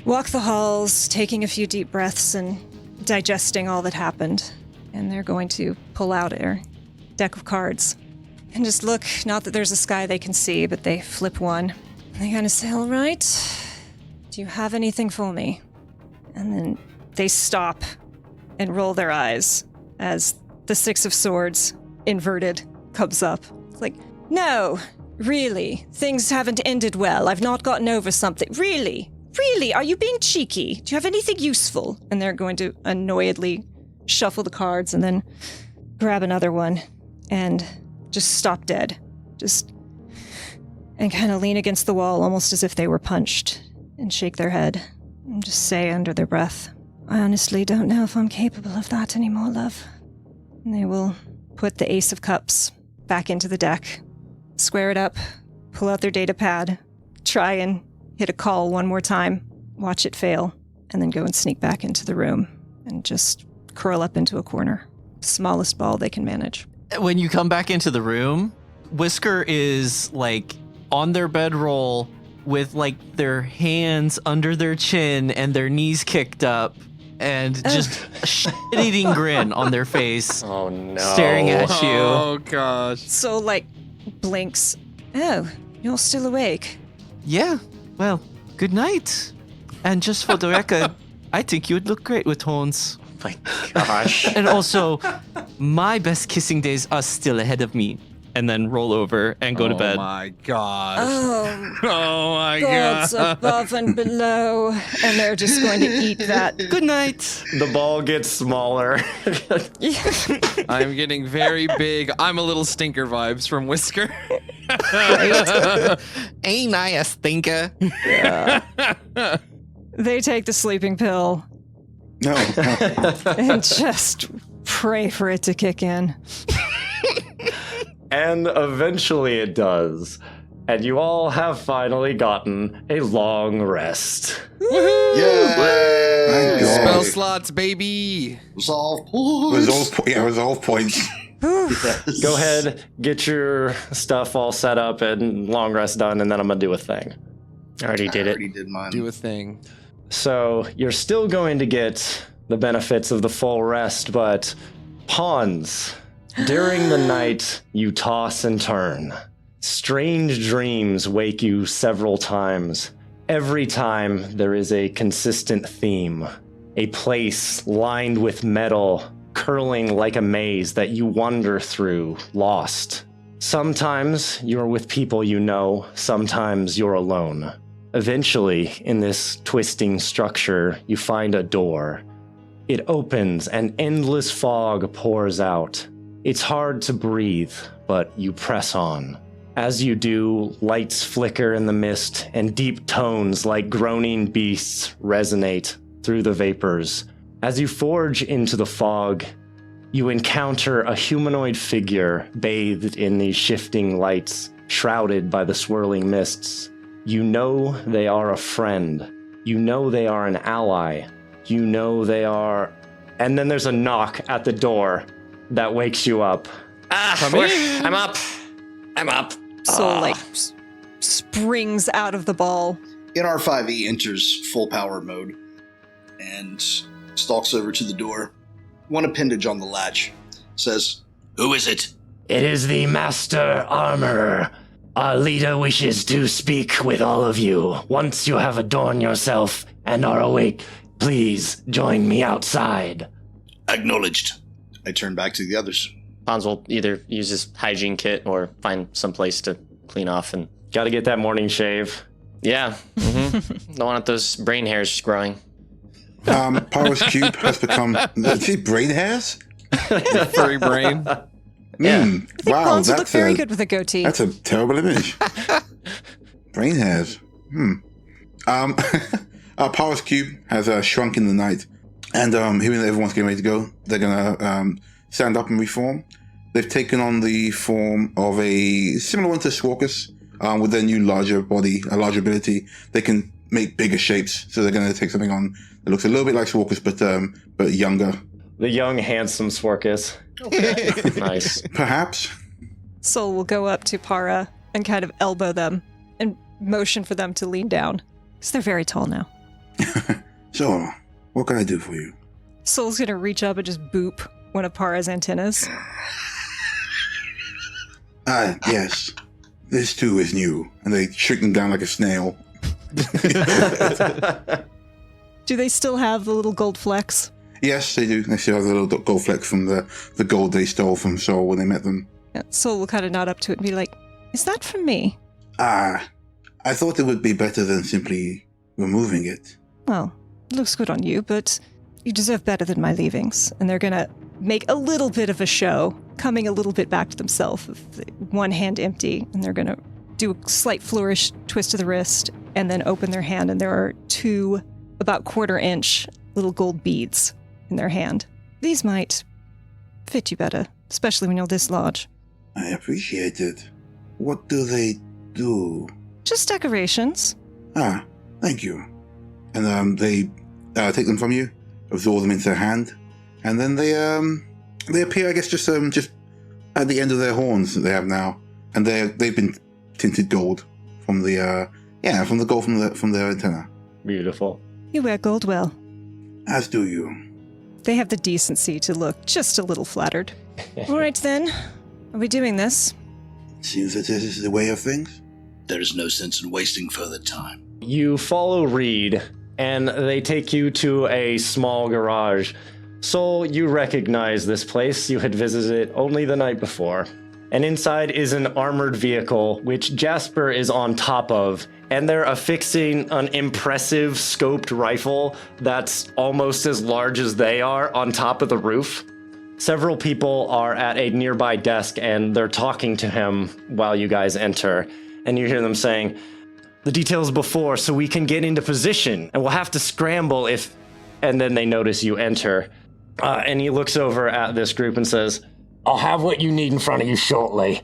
walk the halls, taking a few deep breaths and digesting all that happened. And they're going to pull out their deck of cards and just look. Not that there's a sky they can see, but they flip one. And they kind of say, all right, do you have anything for me? And then they stop and roll their eyes as the Six of Swords, inverted, comes up. It's like, no, really, things haven't ended well. I've not gotten over something. Really? Really? Are you being cheeky? Do you have anything useful? And they're going to annoyedly shuffle the cards and then grab another one and just stop dead. And kind of lean against the wall almost as if they were punched and shake their head and just say under their breath, I honestly don't know if I'm capable of that anymore, love. And they will put the Ace of Cups back into the deck, square it up, pull out their data pad, try and hit a call one more time, watch it fail, and then go and sneak back into the room and just curl up into a corner. Smallest ball they can manage.
When you come back into the room, Whisker is like on their bedroll,
with like their hands under their chin and their knees kicked up and just a shit-eating grin on their face,
Oh no.
staring at you.
Oh gosh.
So, like, blinks. Oh, you're still awake.
Yeah, well, good night. And just for the record, I think you'd look great with horns.
My gosh.
And also, my best kissing days are still ahead of me. And then roll over and go to bed.
Oh my gosh.
Oh,
Oh my
gods
god.
above and below. And they're just going to eat that.
Good night.
The ball gets smaller.
I'm getting very big. I'm a little stinker vibes from Whisker.
Ain't I a stinker?
They take the sleeping pill
No.
and just pray for it to kick in.
And eventually it does. And you all have finally gotten a long rest.
Thank God.
Spell slots, baby.
Resolve points.
Resolve points.
Go ahead, get your stuff all set up and long rest done, and then I'm gonna do a thing.
I already did
I
it.
already did mine.
Do a thing.
So you're still going to get the benefits of the full rest, but pawns. During the night, you toss and turn. Strange dreams wake you several times. Every time, there is a consistent theme. A place lined with metal, curling like a maze that you wander through, lost. Sometimes you're with people you know, sometimes you're alone. Eventually, in this twisting structure, you find a door. It opens and endless fog pours out. It's hard to breathe, but you press on. As you do, lights flicker in the mist, and deep tones like groaning beasts resonate through the vapors. As you forge into the fog, you encounter a humanoid figure bathed in these shifting lights, shrouded by the swirling mists. You know they are a friend. You know they are an ally. You know they are... And then there's a knock at the door that wakes you up.
I'm up. I'm up.
So, like, springs out of the ball.
NR5E enters full power mode and stalks over to the door. One appendage on the latch says,
Who is it?
It is the Master Armorer. Our leader wishes to speak with all of you. Once you have adorned yourself and are awake, please join me outside.
Acknowledged.
I turn back to the others.
Pons will either use his hygiene kit or find some place to clean off and...
Gotta get that morning shave.
Yeah. Don't want those brain hairs growing.
Pyro's cube has become... Is it brain hairs?
Furry brain.
Yeah.
I think
Wow,
Pons would look
that's
very
a,
good with a goatee.
that's a terrible image. Brain hairs. Pyro's cube has shrunk in the night. And hearing that everyone's getting ready to go, they're going to stand up and reform. They've taken on the form of a similar one to Squawkus, with their new larger body, a larger ability. They can make bigger shapes, so they're going to take something on that looks a little bit like Squawkus, but younger.
The young, handsome Swarkus.
Nice.
Perhaps.
Sol will go up to Para and kind of elbow them and motion for them to lean down, because they're very tall now.
So, what can I do for you?
Sol's going to reach up and just boop one of Para's antennas.
Yes. This too is new. And they shrink them down like a snail.
Do they still have the little gold flecks?
Yes, they do. They still have the little gold fleck from the gold they stole from Sol when they met them.
Yeah, Sol will kind of nod up to it and be like, is that from me?
I thought it would be better than simply removing it.
Well, it looks good on you, but you deserve better than my leavings. And they're going to make a little bit of a show, coming a little bit back to themselves, with one hand empty, and they're going to do a slight flourish, twist of the wrist, and then open their hand, and there are two about quarter-inch little gold beads in their hand. These might fit you better, especially when you're this large.
I appreciate it. What do they do?
Just decorations.
Thank you. And they take them from you, absorb them into their hand, and then they appear, I guess, just at the end of their horns that they have now, and they've been tinted gold from the Yeah, from the gold from the antenna.
Beautiful.
You wear gold well.
As do you.
They have the decency to look just a little flattered. All right, then. Are we doing this?
Seems that this is the way of things.
There is no sense in wasting further time.
You follow Reed, and they take you to a small garage. Sol, you recognize this place. You had visited it only the night before. And inside is an armored vehicle, which Jasper is on top of, and they're affixing an impressive scoped rifle that's almost as large as they are on top of the roof. Several people are at a nearby desk, and they're talking to him while you guys enter. And you hear them saying, "The details before, so we can get into position, and we'll have to scramble if..." And then they notice you enter. And he looks over at this group and says,
I'll have what you need in front of you shortly.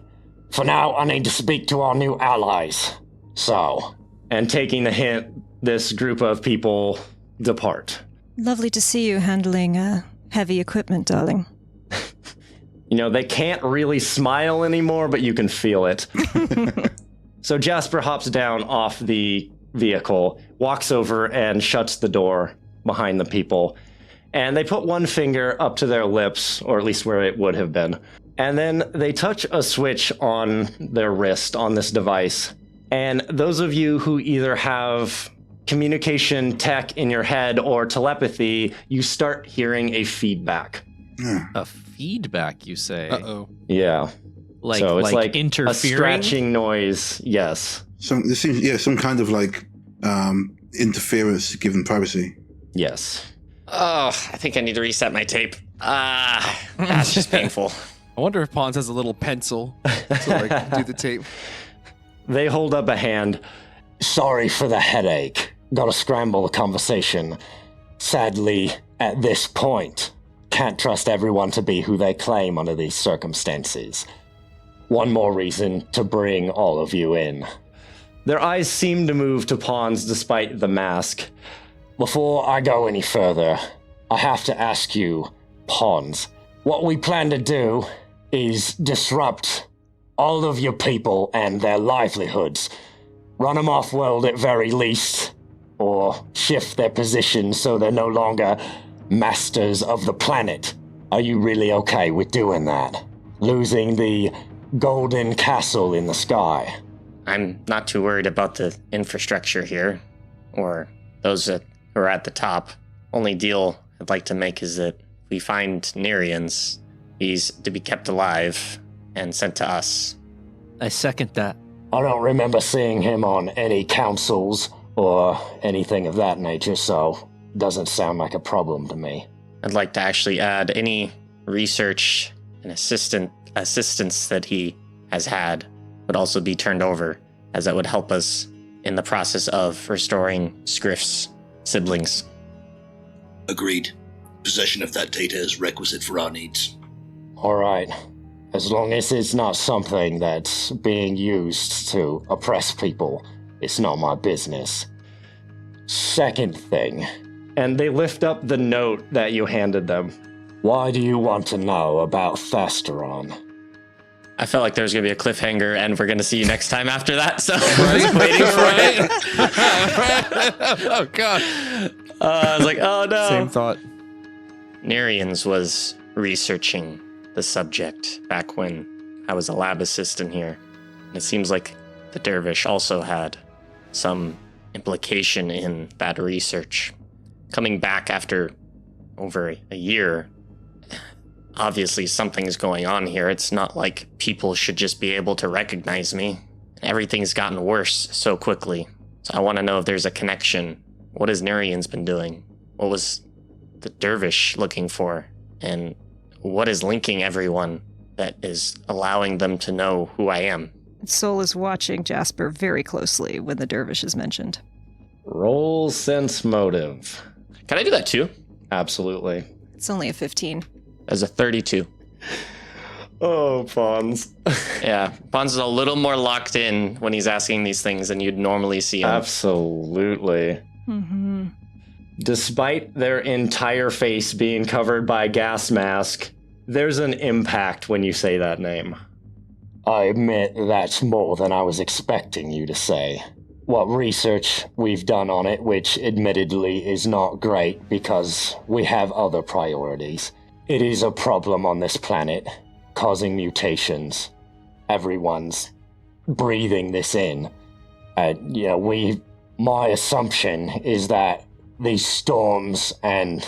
For now, I need to speak to our new allies. So.
And taking the hint, this group of people depart.
Lovely to see you handling heavy equipment, darling.
You know, they can't really smile anymore, but you can feel it. So Jasper hops down off the vehicle, walks over and shuts the door behind the people. And they put one finger up to their lips, or at least where it would have been. And then they touch a switch on their wrist on this device. And those of you who either have communication tech in your head or telepathy, you start hearing a feedback.
A feedback, you say?
Uh-oh.
Yeah.
So it's like interfering?
A scratching noise, yes.
There seems, some kind of interference given privacy.
Yes.
Oh, I think I need to reset my tape. That's just painful.
I wonder if Pons has a little pencil to do the tape.
They hold up a hand.
Sorry for the headache. Gotta scramble the conversation. Sadly, at this point, can't trust everyone to be who they claim under these circumstances. One more reason to bring all of you in.
Their eyes seem to move to Pons despite the mask.
Before I go any further, I have to ask you, Pons, what we plan to do is disrupt all of your people and their livelihoods. Run them off-world at very least, or shift their position so they're no longer masters of the planet. Are you really okay with doing that? Losing the golden castle in the sky?
I'm not too worried about the infrastructure here, or those that are at the top. Only deal I'd like to make is that if we find Nerians, he's to be kept alive and sent to us.
I second that.
I don't remember seeing him on any councils or anything of that nature, so doesn't sound like a problem to me.
I'd like to actually add any research and assistance that he has had would also be turned over, as that would help us in the process of restoring Scriff's siblings.
Agreed. Possession of that data is requisite for our needs.
All right. As long as it's not something that's being used to oppress people, it's not my business. Second thing.
And they lift up the note that you handed them.
Why do you want to know about Thesteron?
I felt like there was going to be a cliffhanger, and we're going to see you next time after that, so I was waiting for it.
Oh, God.
I was like, oh, no.
Same thought.
Nerians was researching the subject back when I was a lab assistant here. And it seems like the Dervish also had some implication in that research. Coming back after over a year, obviously something's going on here. It's not like people should just be able to recognize me. Everything's gotten worse so quickly. So I want to know if there's a connection. What has Nerians been doing? What was the Dervish looking for? And what is linking everyone that is allowing them to know who I am?
Sol is watching Jasper very closely when the Dervish is mentioned.
Roll sense motive.
Can I do that too?
Absolutely.
It's only a 15.
As a 32.
Oh, Pons.
Yeah, Pons is a little more locked in when he's asking these things than you'd normally see him.
Absolutely.
Mm-hmm.
Despite their entire face being covered by a gas mask, there's an impact when you say that name.
I admit that's more than I was expecting you to say. what research we've done on it, which admittedly is not great because we have other priorities. It is a problem on this planet, causing mutations. Everyone's breathing this in. My assumption is that these storms and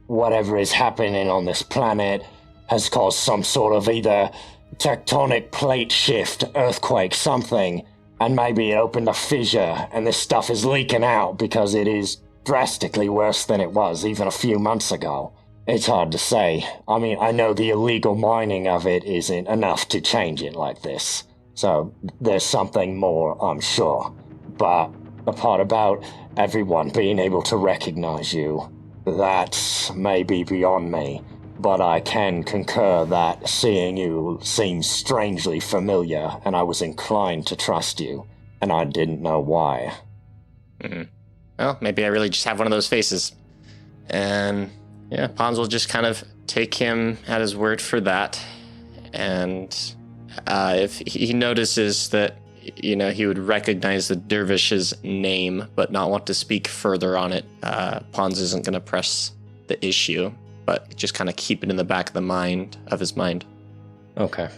whatever is happening on this planet has caused some sort of either tectonic plate shift, earthquake, something, and maybe it opened a fissure and this stuff is leaking out because it is drastically worse than it was even a few months ago. It's hard to say. I mean, I know the illegal mining of it isn't enough to change it like this. So there's something more, I'm sure. But the part about everyone being able to recognize you, that may be beyond me. But I can concur that seeing you seems strangely familiar, and I was inclined to trust you, and I didn't know why.
Well, maybe I really just have one of those faces. And yeah, Pons will just kind of take him at his word for that. And if he notices that, he would recognize the dervish's name, but not want to speak further on it, Pons isn't going to press the issue, but just kind of keep it in the back of his mind.
Okay.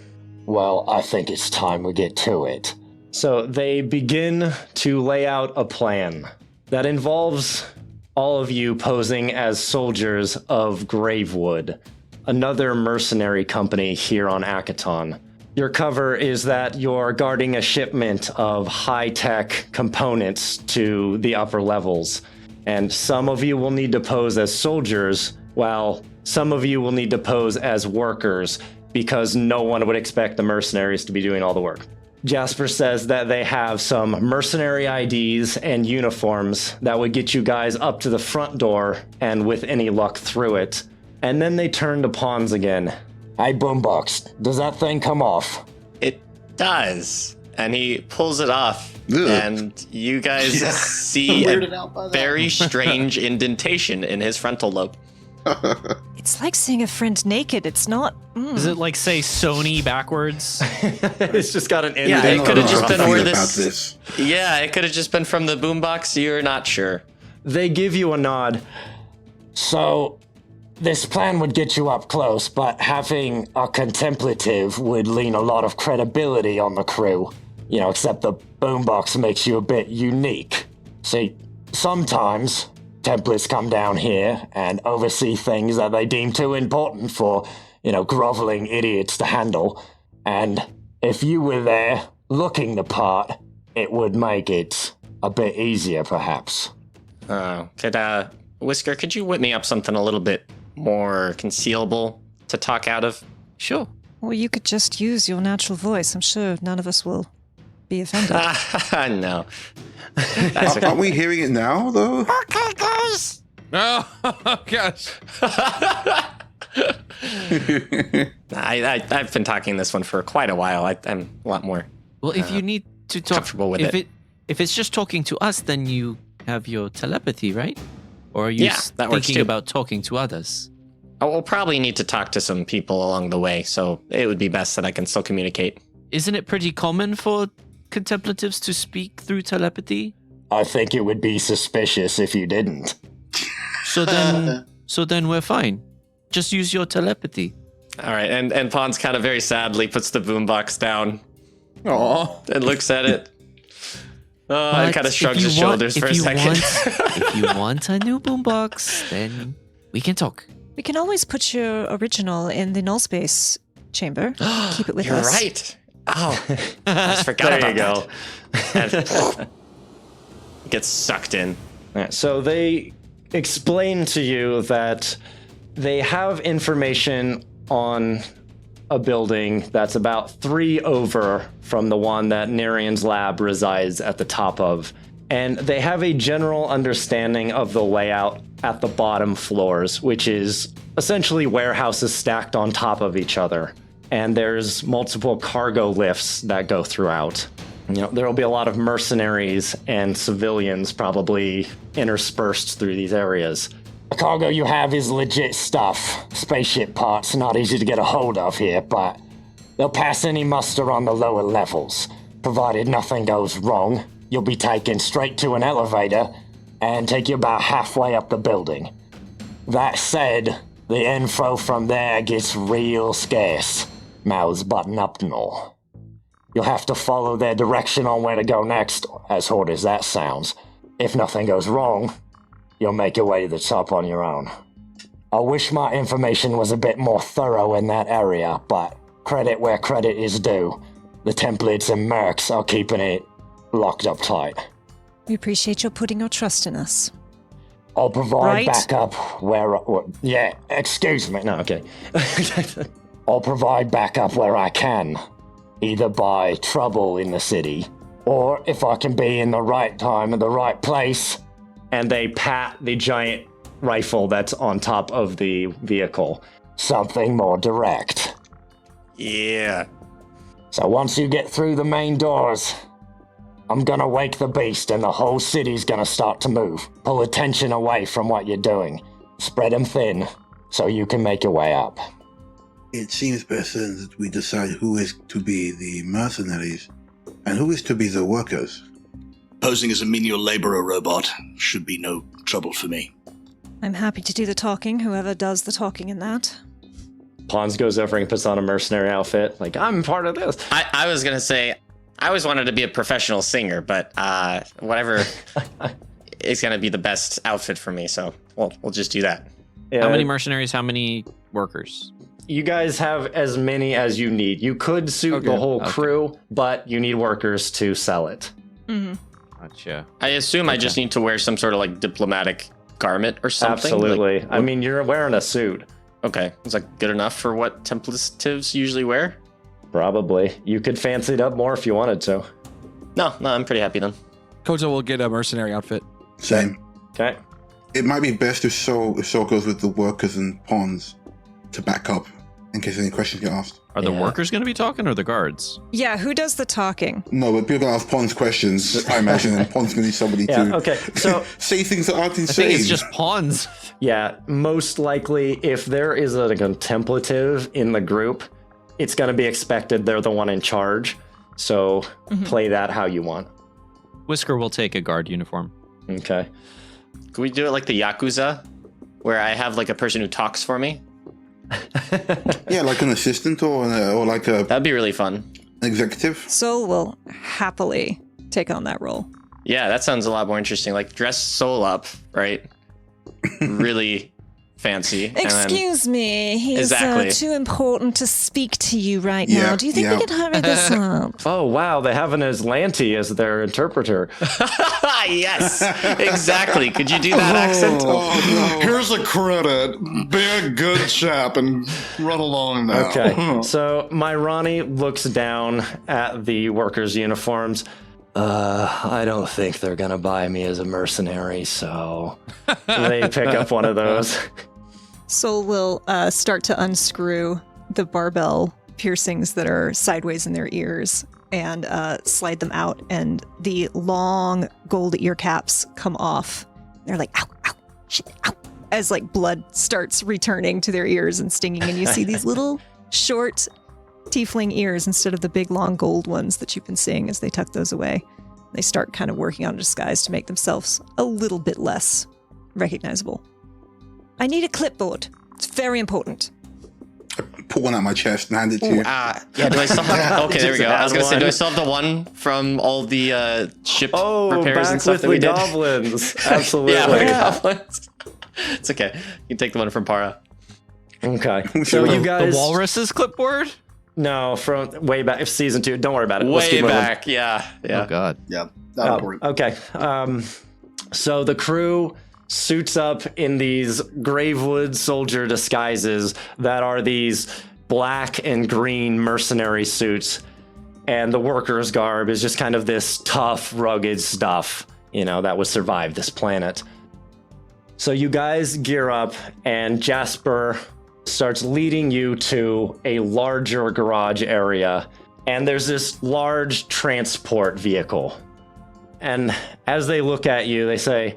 Well, I think it's time we get to it.
So they begin to lay out a plan that involves all of you posing as soldiers of Gravewood, another mercenary company here on Akaton. Your cover is that you're guarding a shipment of high-tech components to the upper levels, and some of you will need to pose as soldiers, while some of you will need to pose as workers, because no one would expect the mercenaries to be doing all the work. Jasper says that they have some mercenary IDs and uniforms that would get you guys up to the front door, and with any luck through it. And then they turn to Pons again.
Hey, Boombox, does that thing come off?
It does. And he pulls it off.
Ugh.
And you guys see
Weirded out by
a
that.
very strange indentation in his frontal lobe.
It's like seeing a friend naked. It's not.
Does it like say Sony backwards?
It's just got an end.
Yeah, it could have just been where
about
this. Yeah, it could have just been from the boombox. You're not sure.
They give you a nod.
So, this plan would get you up close, but having a contemplative would lean a lot of credibility on the crew. Except the boombox makes you a bit unique. See, sometimes Templars come down here and oversee things that they deem too important for, groveling idiots to handle. And if you were there, looking the part, it would make it a bit easier, perhaps.
Whisker, could you whip me up something a little bit more concealable to talk out of?
Sure.
Or you could just use your natural voice. I'm sure none of us will be offended.
No.
Aren't we hearing it now, though?
Okay, guys. Oh, gosh.
I've been talking this one for quite a while. I'm a lot more.
Well, if you need to talk,
comfortable with it.
If it's just talking to us, then you have your telepathy, right? Or are you
that works
thinking
too.
about talking to others?
We'll probably need to talk to some people along the way, so it would be best that I can still communicate.
Isn't it pretty common for contemplatives to speak through telepathy?
I think it would be suspicious if you didn't.
So then we're fine. Just use your telepathy.
All right, and Pons kind of very sadly puts the boombox down
Aw.
and looks at it. And
But
kind of shrugs
if you
his
want-
shoulders
if
for a
you
second.
If you want a new boombox, then we can talk.
We can always put your original in the null space chamber. Keep it with
You're
us.
right. Oh, I just forgot
There you
about
go.
that. And gets sucked in.
Yeah, so they explain to you that they have information on a building that's about 3 over from the one that Narian's lab resides at the top of. And they have a general understanding of the layout at the bottom floors, which is essentially warehouses stacked on top of each other. And there's multiple cargo lifts that go throughout. There will be a lot of mercenaries and civilians probably interspersed through these areas.
The cargo you have is legit stuff. Spaceship parts not easy to get a hold of here, but they'll pass any muster on the lower levels, provided nothing goes wrong. you'll be taken straight to an elevator and take you about halfway up the building. That said, the info from there gets real scarce. Mouths button up and all. You'll have to follow their direction on where to go next, as hard as that sounds. If nothing goes wrong, you'll make your way to the top on your own. I wish my information was a bit more thorough in that area, but credit where credit is due. The templates and mercs are keeping it locked up tight.
We appreciate your putting your trust in us.
I'll provide
Right?
backup where... yeah, excuse me.
No, okay.
I'll provide backup where I can, either by trouble in the city, or if I can be in the right time at the right place.
And they pat the giant rifle that's on top of the vehicle.
Something more direct.
Yeah.
So once you get through the main doors, I'm gonna wake the beast and the whole city's gonna start to move. Pull attention away from what you're doing. Spread them thin, so you can make your way up.
It seems best then that we decide who is to be the mercenaries and who is to be the workers.
Posing as a menial laborer robot should be no trouble for me.
I'm happy to do the talking, whoever does the talking in that.
Pons goes over and puts on a mercenary outfit. Like, I'm part of this.
I was gonna say, I always wanted to be a professional singer, but whatever is gonna be the best outfit for me. So we'll just do that.
How many mercenaries? How many workers?
You guys have as many as you need. You could suit the whole crew, but you need workers to sell it.
Mm-hmm.
Gotcha.
I assume I just need to wear some sort of like diplomatic garment or something.
Absolutely.
Like,
I mean, you're wearing a suit.
Okay, is that good enough for what templatives usually wear?
Probably. You could fancy it up more if you wanted to.
No, I'm pretty happy then.
Koto will get a mercenary outfit.
Same.
Okay.
It might be best if Sol goes with the workers and pawns to back up in case any questions get asked.
Are the workers going to be talking or the guards?
Yeah, who does the talking?
No, but people gonna ask Pons questions, I imagine, and Pons gonna need somebody to
Okay. So
say things that aren't
I
insane.
think it's just pawns.
yeah, most likely if there is a contemplative in the group, it's going to be expected they're the one in charge. So play that how you want.
Whisker will take a guard uniform.
Okay.
Can we do it like the Yakuza, where I have like a person who talks for me?
Yeah, like an assistant or like a
That'd be really fun.
executive.
Soul will happily take on that role.
Yeah, that sounds a lot more interesting. Like dress Soul up, right? Really fancy. and then-
Excuse me, he's
Exactly.
too important to speak to you right
Yeah,
now. Do you think
yeah.
we can hurry this up?
Oh, wow. They have an Aslanti as their interpreter.
Yes, exactly. Could you do that accent?
Here's a credit. Be a good chap and run along now.
Okay. So Myrani looks down at the workers' uniforms. I don't think they're going to buy me as a mercenary, so they pick up one of those.
Soul will start to unscrew the barbell piercings that are sideways in their ears and slide them out, and the long gold ear caps come off. They're like, ow, ow, shit, ow, as like blood starts returning to their ears and stinging, and you see these little short tiefling ears instead of the big long gold ones that you've been seeing as they tuck those away. They start kind of working on a disguise to make themselves a little bit less recognizable. I need a clipboard. It's very important.
Pull one out my chest and hand it to you.
Yeah, do I still have... Okay, there we go. I was going to say,
Just
do I still have the one from all the ship
Oh,
repairs
back
and stuff
with
that we
the
did?
goblins. Absolutely.
Yeah, with the goblins. It's okay. You can take the one from Para.
Okay. So you
The
guys...
walrus's clipboard?
No, from way back, season 2. Don't worry about it. Let's
Way
keep moving.
back, yeah.
Oh, God.
Yeah, not important.
Okay. So the crew suits up in these Gravewood soldier disguises that are these black and green mercenary suits. And the workers' garb is just kind of this tough, rugged stuff, that would survive this planet. So you guys gear up, and Jasper starts leading you to a larger garage area. And there's this large transport vehicle. And as they look at you, they say,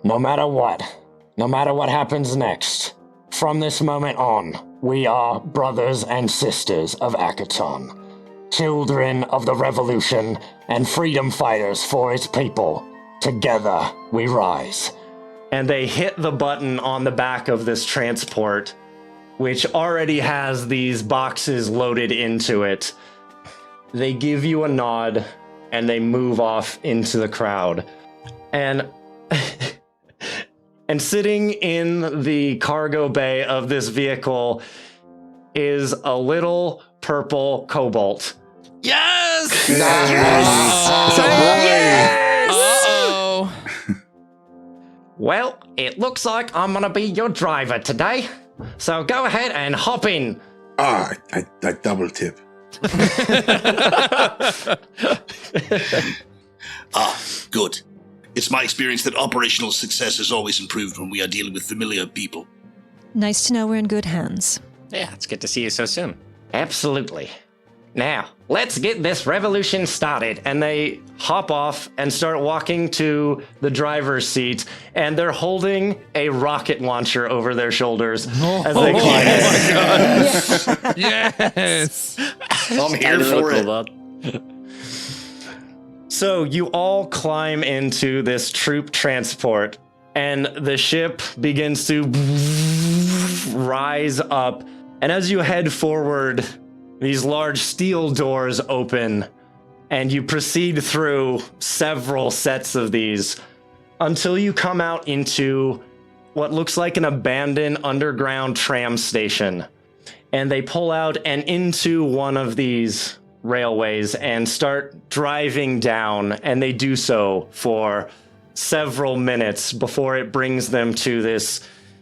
No matter what happens next, from this moment on, we are brothers and sisters of Akaton. children of the revolution and freedom fighters for its people. Together we rise.
And they hit the button on the back of this transport, which already has these boxes loaded into it. They give you a nod, and they move off into the crowd. And and sitting in the cargo bay of this vehicle is a little purple cobalt.
Yes!
It's a boy.
Uh-oh.
Well, it looks like I'm gonna be your driver today. So go ahead and hop in.
I double tip.
Good. It's my experience that operational success is always improved when we are dealing with familiar people.
Nice to know we're in good hands.
Yeah, it's good to see you so soon.
Absolutely. Now, let's get this revolution started. And they hop off and start walking to the driver's seat, and they're holding a rocket launcher over their shoulders as they climb in.
Yes!
I'm here for it.
So you all climb into this troop transport, and the ship begins to rise up. And as you head forward, these large steel doors open, and you proceed through several sets of these until you come out into what looks like an abandoned underground tram station. And they pull out and into one of these railways and start driving down, and they do so for several minutes before it brings them to this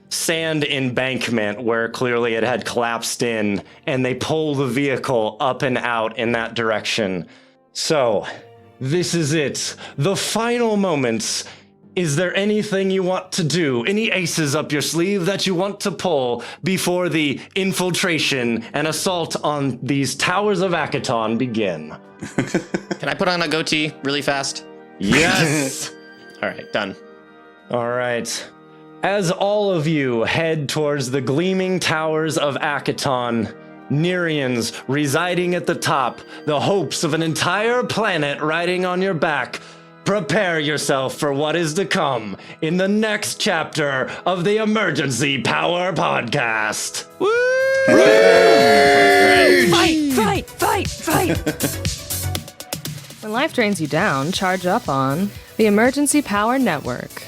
sand embankment where clearly it had collapsed in, and they pull the vehicle up and out in that direction. So, this is it. The final moments. Is there anything you want to do? Any aces up your sleeve that you want to pull before the infiltration and assault on these towers of Akaton begin?
Can I put on a goatee really fast?
Yes!
All right, done.
All right. As all of you head towards the gleaming towers of Akaton, Nereans residing at the top, the hopes of an entire planet riding on your back, prepare yourself for what is to come in the next chapter of the Emergency Power Podcast.
Woo!
Fight!
When life drains you down, charge up on the Emergency Power Network.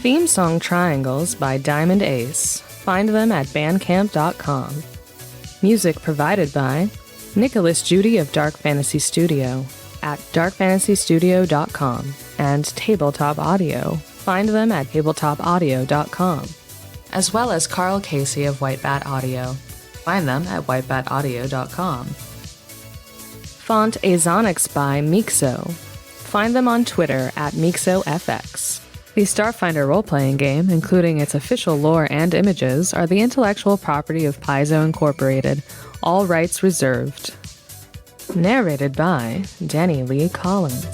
Theme song Triangles by Diamond Ace. Find them at bandcamp.com. Music provided by Nicholas Judy of Dark Fantasy Studio at darkfantasystudio.com and Tabletop Audio. Find them at tabletopaudio.com. As well as Carl Casey of White Bat Audio. Find them at whitebataudio.com. Font Azonics by Mixo. Find them on Twitter at MixoFX. The Starfinder role-playing game, including its official lore and images, are the intellectual property of Paizo Incorporated. All rights reserved. Narrated by Danny Lee Collins.